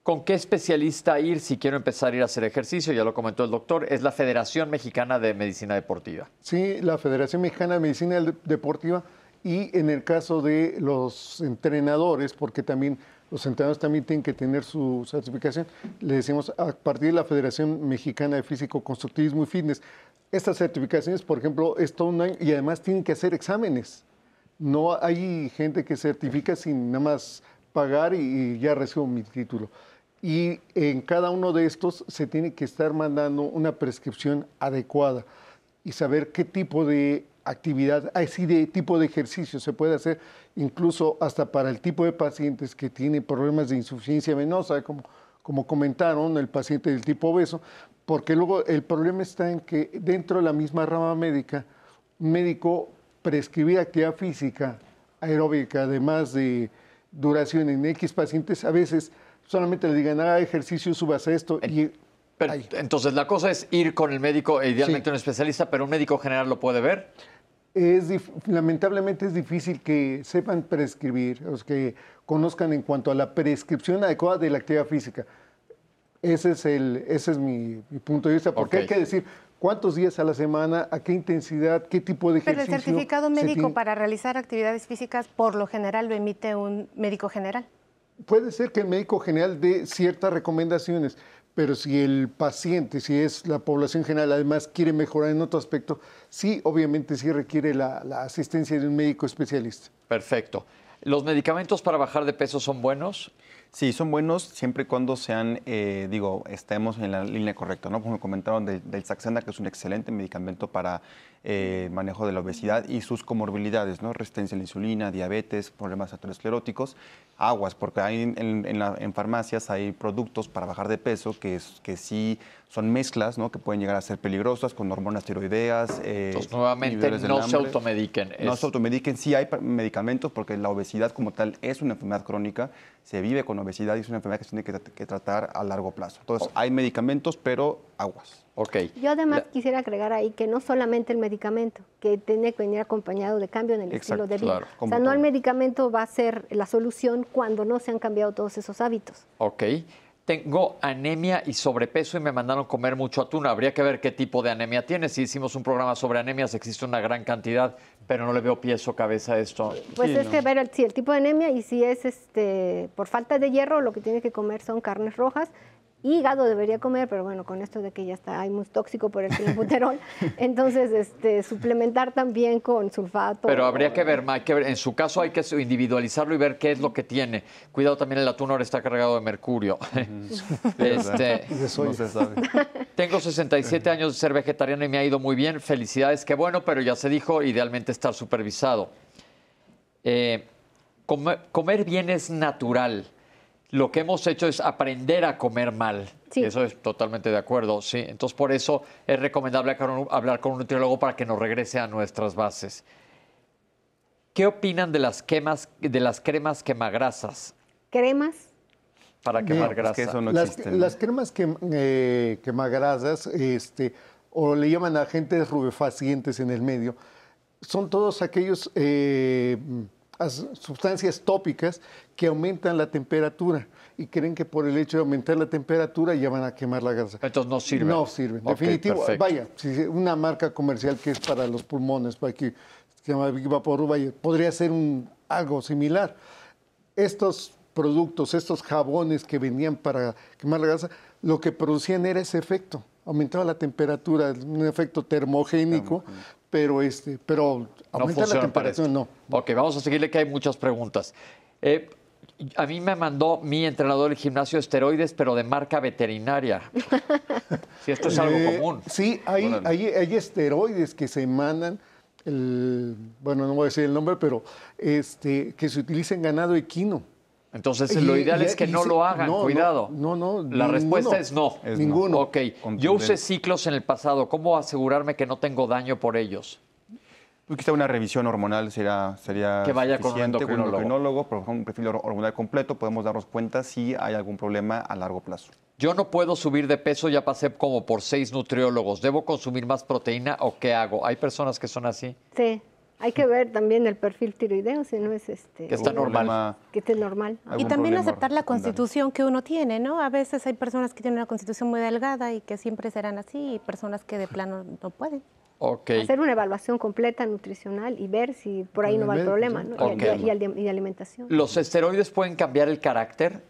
¿Con qué especialista ir si quiero empezar a ir a hacer ejercicio? Ya lo comentó el doctor, es la Federación Mexicana de Medicina Deportiva. Sí, la Federación Mexicana de Medicina Deportiva, y en el caso de los entrenadores, porque también los entrenadores también tienen que tener su certificación, le decimos a partir de la Federación Mexicana de Físico-Constructivismo y Fitness. Estas certificaciones, por ejemplo, es todo un año y además tienen que hacer exámenes. No hay gente que certifica sin nada más pagar y ya recibo mi título. Y en cada uno de estos se tiene que estar mandando una prescripción adecuada y saber qué tipo de actividad, así de tipo de ejercicio se puede hacer, incluso hasta para el tipo de pacientes que tienen problemas de insuficiencia venosa, como comentaron, el paciente del tipo obeso, porque luego el problema está en que dentro de la misma rama médica, un médico prescribir actividad física aeróbica de más de duración en X pacientes, a veces solamente le digan, haga ejercicio, subas esto y... Pero, entonces, la cosa es ir con el médico, idealmente un especialista, pero un médico general lo puede ver. Lamentablemente es difícil que sepan prescribir, o que conozcan en cuanto a la prescripción adecuada de la actividad física. Ese es mi punto de vista, porque hay que decir cuántos días a la semana, a qué intensidad, qué tipo de ejercicio. Pero el certificado médico para realizar actividades físicas, por lo general, lo emite un médico general. Puede ser que el médico general dé ciertas recomendaciones, pero si el paciente, si es la población general, además quiere mejorar en otro aspecto, sí, obviamente sí requiere la asistencia de un médico especialista. Perfecto. ¿Los medicamentos para bajar de peso son buenos? Sí, son buenos siempre y cuando sean, estemos en la línea correcta, ¿no? Como comentaron del Saxenda, que es un excelente medicamento para manejo de la obesidad y sus comorbilidades, ¿no? Resistencia a la insulina, diabetes, problemas ateroscleróticos, aguas, porque hay en farmacias hay productos para bajar de peso que sí son mezclas, ¿no? Que pueden llegar a ser peligrosas con hormonas tiroideas. Entonces, nuevamente, no se automediquen. No se automediquen, sí hay medicamentos, porque la obesidad como tal es una enfermedad crónica, se vive con obesidad y es una enfermedad que se tiene que tratar a largo plazo. Entonces, hay medicamentos, pero aguas. Okay. Yo además quisiera agregar ahí que no solamente el medicamento, que tiene que venir acompañado de cambio en el estilo de vida. Claro, o sea, no el medicamento va a ser la solución cuando no se han cambiado todos esos hábitos. Ok. Tengo anemia y sobrepeso y me mandaron comer mucho atún. Habría que ver qué tipo de anemia tiene. Si hicimos un programa sobre anemias, existe una gran cantidad, pero no le veo pies o cabeza a esto. Pues sí, que ver el tipo de anemia, y si es por falta de hierro, lo que tiene que comer son carnes rojas. Hígado debería comer, pero bueno, con esto de que ya está muy tóxico por el clenbuterol, entonces suplementar también con sulfato. Pero habría que ver, en su caso hay que individualizarlo y ver qué es lo que tiene. Cuidado, también el atún ahora está cargado de mercurio. No se sabe. Tengo 67 años de ser vegetariano y me ha ido muy bien. Felicidades, qué bueno, pero ya se dijo, idealmente estar supervisado. Comer bien es natural. Lo que hemos hecho es aprender a comer mal. Sí. Eso es totalmente de acuerdo, sí. Entonces, por eso es recomendable hablar con un nutriólogo para que nos regrese a nuestras bases. ¿Qué opinan de las cremas quemagrasas? ¿Cremas? Para quemar grasa. Es que eso no existe, ¿no? Las cremas quemagrasas, o le llaman agentes rubefacientes en el medio. Son todos aquellos sustancias tópicas que aumentan la temperatura y creen que por el hecho de aumentar la temperatura ya van a quemar la grasa. Entonces no sirven. No sirven. Okay, definitivo. perfecto. Vaya, si una marca comercial que es para los pulmones, para que se llama Big Vaporub, vaya, podría ser algo similar. Estos productos, estos jabones que vendían para quemar la grasa, lo que producían era ese efecto. Aumentaba la temperatura, un efecto termogénico, pero aumentar la temperatura no. Ok, vamos a seguirle que hay muchas preguntas. A mí me mandó mi entrenador del gimnasio esteroides, pero de marca veterinaria. Si esto es algo común. Sí, hay esteroides que se mandan, bueno, no voy a decir el nombre, pero que se utiliza en ganado equino. Entonces, lo ideal es que no lo hagan, cuidado. No. La respuesta es no. Ninguno. Ok, yo usé ciclos en el pasado. ¿Cómo asegurarme que no tengo daño por ellos? Pues quizá una revisión hormonal sería que vaya con un suficiente, endocrinólogo. por ejemplo, un perfil hormonal completo, podemos darnos cuenta si hay algún problema a largo plazo. Yo no puedo subir de peso, ya pasé como por 6 nutriólogos. ¿Debo consumir más proteína o qué hago? ¿Hay personas que son así? Sí. Hay que ver también el perfil tiroideo, si no es que está normal. Que esté normal. Y también aceptar la constitución que uno tiene, ¿no? A veces hay personas que tienen una constitución muy delgada y que siempre serán así, y personas que de plano no pueden. Okay. Hacer una evaluación completa nutricional y ver si por ahí no va el problema, ¿no? Okay. Y alimentación. ¿Los esteroides pueden cambiar el carácter?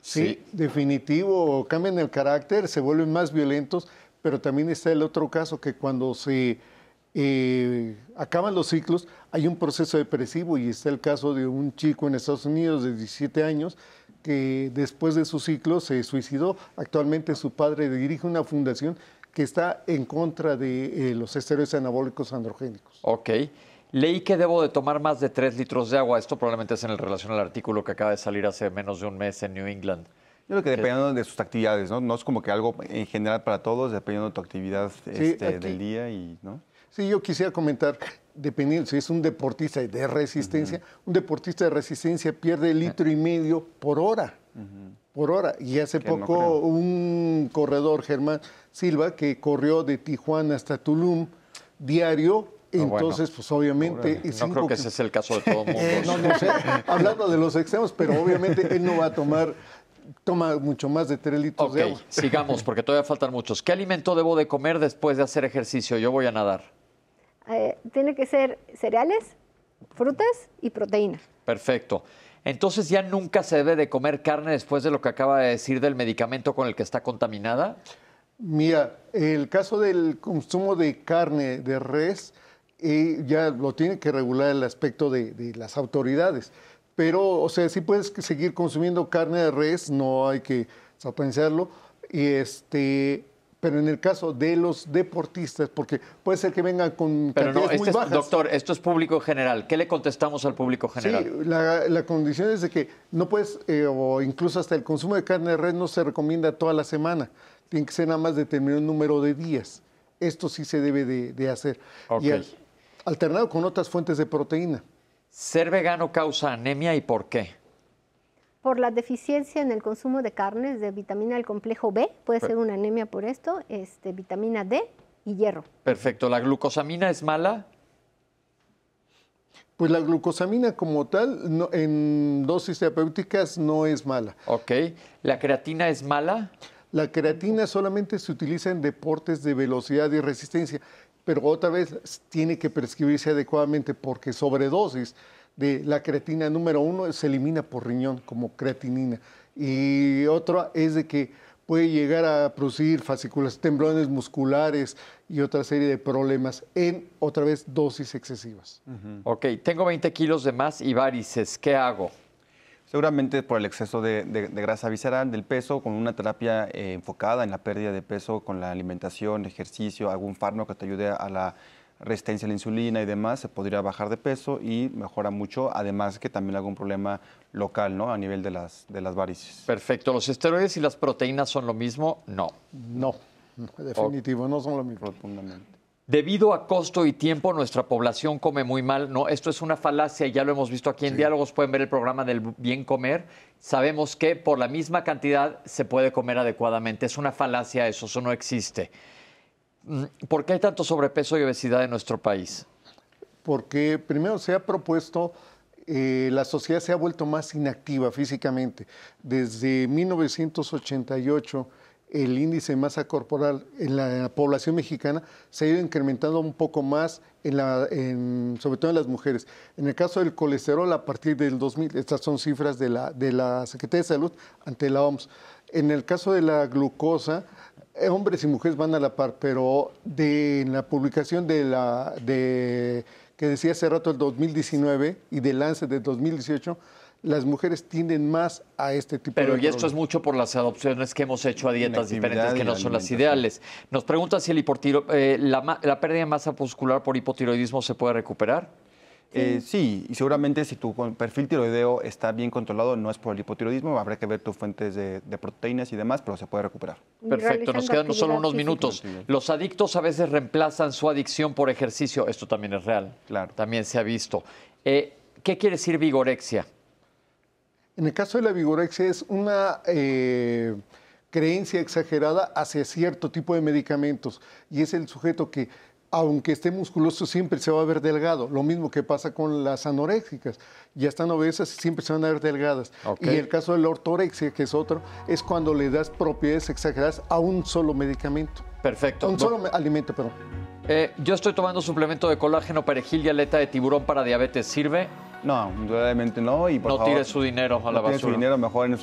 Sí, definitivo, cambian el carácter, se vuelven más violentos, pero también está el otro caso que cuando se acaban los ciclos hay un proceso depresivo y está el caso de un chico en Estados Unidos de 17 años que después de su ciclo se suicidó. Actualmente su padre dirige una fundación que está en contra de los esteroides anabólicos androgénicos. Ok. Leí que debo de tomar más de 3 litros de agua. Esto probablemente es en relación al artículo que acaba de salir hace menos de un mes en New England. Yo creo que dependiendo de sus actividades, ¿no? No es como que algo en general para todos, dependiendo de tu actividad del día y, ¿no? Sí, yo quisiera comentar, dependiendo si es un deportista de resistencia, un deportista de resistencia pierde 1,5 litros por hora. Por hora. Y hace poco un corredor, Germán Silva, que corrió de Tijuana hasta Tulum diario. Entonces, pues obviamente... No creo que ese es el caso de todo el mundo. No sé, hablando de los extremos, pero obviamente él no va a toma mucho más de 3 litros de agua. Sigamos, porque todavía faltan muchos. ¿Qué alimento debo de comer después de hacer ejercicio? Yo voy a nadar. Tiene que ser cereales, frutas y proteína. Perfecto. Entonces, ¿ya nunca se debe de comer carne después de lo que acaba de decir del medicamento con el que está contaminada? Mira, el caso del consumo de carne de res ya lo tiene que regular el aspecto de las autoridades. Pero, o sea, sí puedes seguir consumiendo carne de res, no hay que satanizarlo. Pero en el caso de los deportistas, porque puede ser que vengan con cantidades muy bajas. Doctor, esto es público general. ¿Qué le contestamos al público general? Sí, la condición es de que no puedes, o incluso hasta el consumo de carne de res no se recomienda toda la semana. Tiene que ser nada más determinado número de días. Esto sí se debe de hacer. Okay. Y alternado con otras fuentes de proteína. ¿Ser vegano causa anemia y por qué? Por la deficiencia en el consumo de carnes de vitamina del complejo B, puede ser una anemia por esto, vitamina D y hierro. Perfecto. ¿La glucosamina es mala? Pues la glucosamina como tal, en dosis terapéuticas no es mala. Ok. ¿La creatina es mala? La creatina solamente se utiliza en deportes de velocidad y resistencia, pero otra vez tiene que prescribirse adecuadamente porque sobredosis de la creatina número 1 se elimina por riñón como creatinina. Y otra es de que puede llegar a producir fascículas, temblones musculares y otra serie de problemas en, otra vez, dosis excesivas. Ok, tengo 20 kilos de más y varices, ¿qué hago? Seguramente por el exceso de grasa visceral, del peso, con una terapia enfocada en la pérdida de peso, con la alimentación, ejercicio, algún fármaco que te ayude a la resistencia a la insulina y demás, se podría bajar de peso y mejora mucho, además que también algún problema local, ¿no? A nivel de las varices. Perfecto. ¿Los esteroides y las proteínas son lo mismo? No. No, definitivo, no son lo mismo. Profundamente. Debido a costo y tiempo, nuestra población come muy mal. No, esto es una falacia y ya lo hemos visto aquí en Diálogos. Pueden ver el programa del Bien Comer. Sabemos que por la misma cantidad se puede comer adecuadamente. Es una falacia eso no existe. ¿Por qué hay tanto sobrepeso y obesidad en nuestro país? Porque primero se ha propuesto, la sociedad se ha vuelto más inactiva físicamente. Desde 1988, el índice de masa corporal en la población mexicana se ha ido incrementando un poco más, sobre todo en las mujeres. En el caso del colesterol, a partir del 2000, estas son cifras de la Secretaría de Salud ante la OMS. En el caso de la glucosa, hombres y mujeres van a la par, pero en la publicación que decía hace rato el 2019 y de Lancet de 2018, las mujeres tienden más a este tipo de Pero y esto problemas. es mucho por las adopciones que hemos hecho a dietas diferentes que no son las ideales. Nos pregunta si la pérdida de masa muscular por hipotiroidismo se puede recuperar. Sí, y seguramente si tu perfil tiroideo está bien controlado, no es por el hipotiroidismo, habrá que ver tus fuentes de proteínas y demás, pero se puede recuperar. Perfecto, nos quedan solo unos minutos. Los adictos a veces reemplazan su adicción por ejercicio. Esto también es real. Claro. También se ha visto. ¿Qué quiere decir vigorexia? En el caso de la vigorexia es una creencia exagerada hacia cierto tipo de medicamentos y es el sujeto que, aunque esté musculoso, siempre se va a ver delgado. Lo mismo que pasa con las anoréxicas. Ya están obesas y siempre se van a ver delgadas. Okay. Y el caso de la ortorexia, que es otro, es cuando le das propiedades exageradas a un solo medicamento. Perfecto. A un solo alimento, perdón. Yo estoy tomando suplemento de colágeno, perejil y aleta de tiburón para diabetes. ¿Sirve? No, indudablemente no. Y por favor, tire su dinero a la basura. Tire su dinero mejor en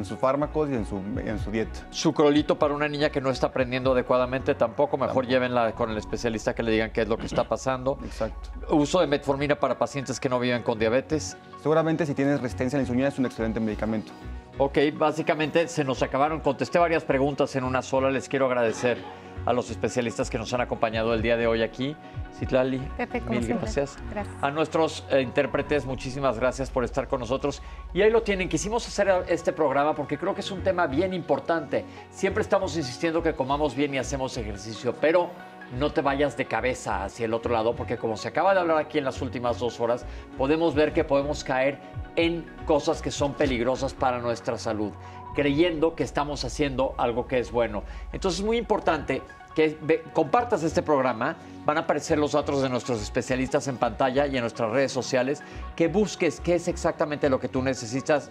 sus fármacos y en su dieta. Sucrolito para una niña que no está aprendiendo adecuadamente tampoco. Mejor llévenla con el especialista que le digan qué es lo que está pasando. Exacto. Uso de metformina para pacientes que no viven con diabetes. Seguramente si tienes resistencia a la insulina es un excelente medicamento. Ok, básicamente se nos acabaron. Contesté varias preguntas en una sola. Les quiero agradecer a los especialistas que nos han acompañado el día de hoy aquí. Citlali, Pepe, como mil siempre. gracias. Gracias. A nuestros intérpretes, muchísimas gracias por estar con nosotros. Y ahí lo tienen. Quisimos hacer este programa porque creo que es un tema bien importante. Siempre estamos insistiendo que comamos bien y hacemos ejercicio, pero no te vayas de cabeza hacia el otro lado, porque como se acaba de hablar aquí en las últimas 2 horas, podemos ver que podemos caer en cosas que son peligrosas para nuestra salud, creyendo que estamos haciendo algo que es bueno. Entonces es muy importante que compartas este programa. Van a aparecer los datos de nuestros especialistas en pantalla y en nuestras redes sociales, que busques qué es exactamente lo que tú necesitas.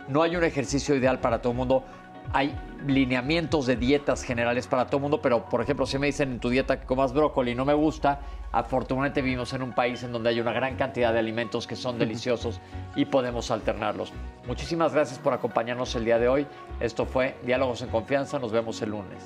No hay un ejercicio ideal para todo el mundo. Hay lineamientos de dietas generales para todo el mundo, pero, por ejemplo, si me dicen en tu dieta que comas brócoli y no me gusta, afortunadamente vivimos en un país en donde hay una gran cantidad de alimentos que son deliciosos y podemos alternarlos. Muchísimas gracias por acompañarnos el día de hoy. Esto fue Diálogos en Confianza. Nos vemos el lunes.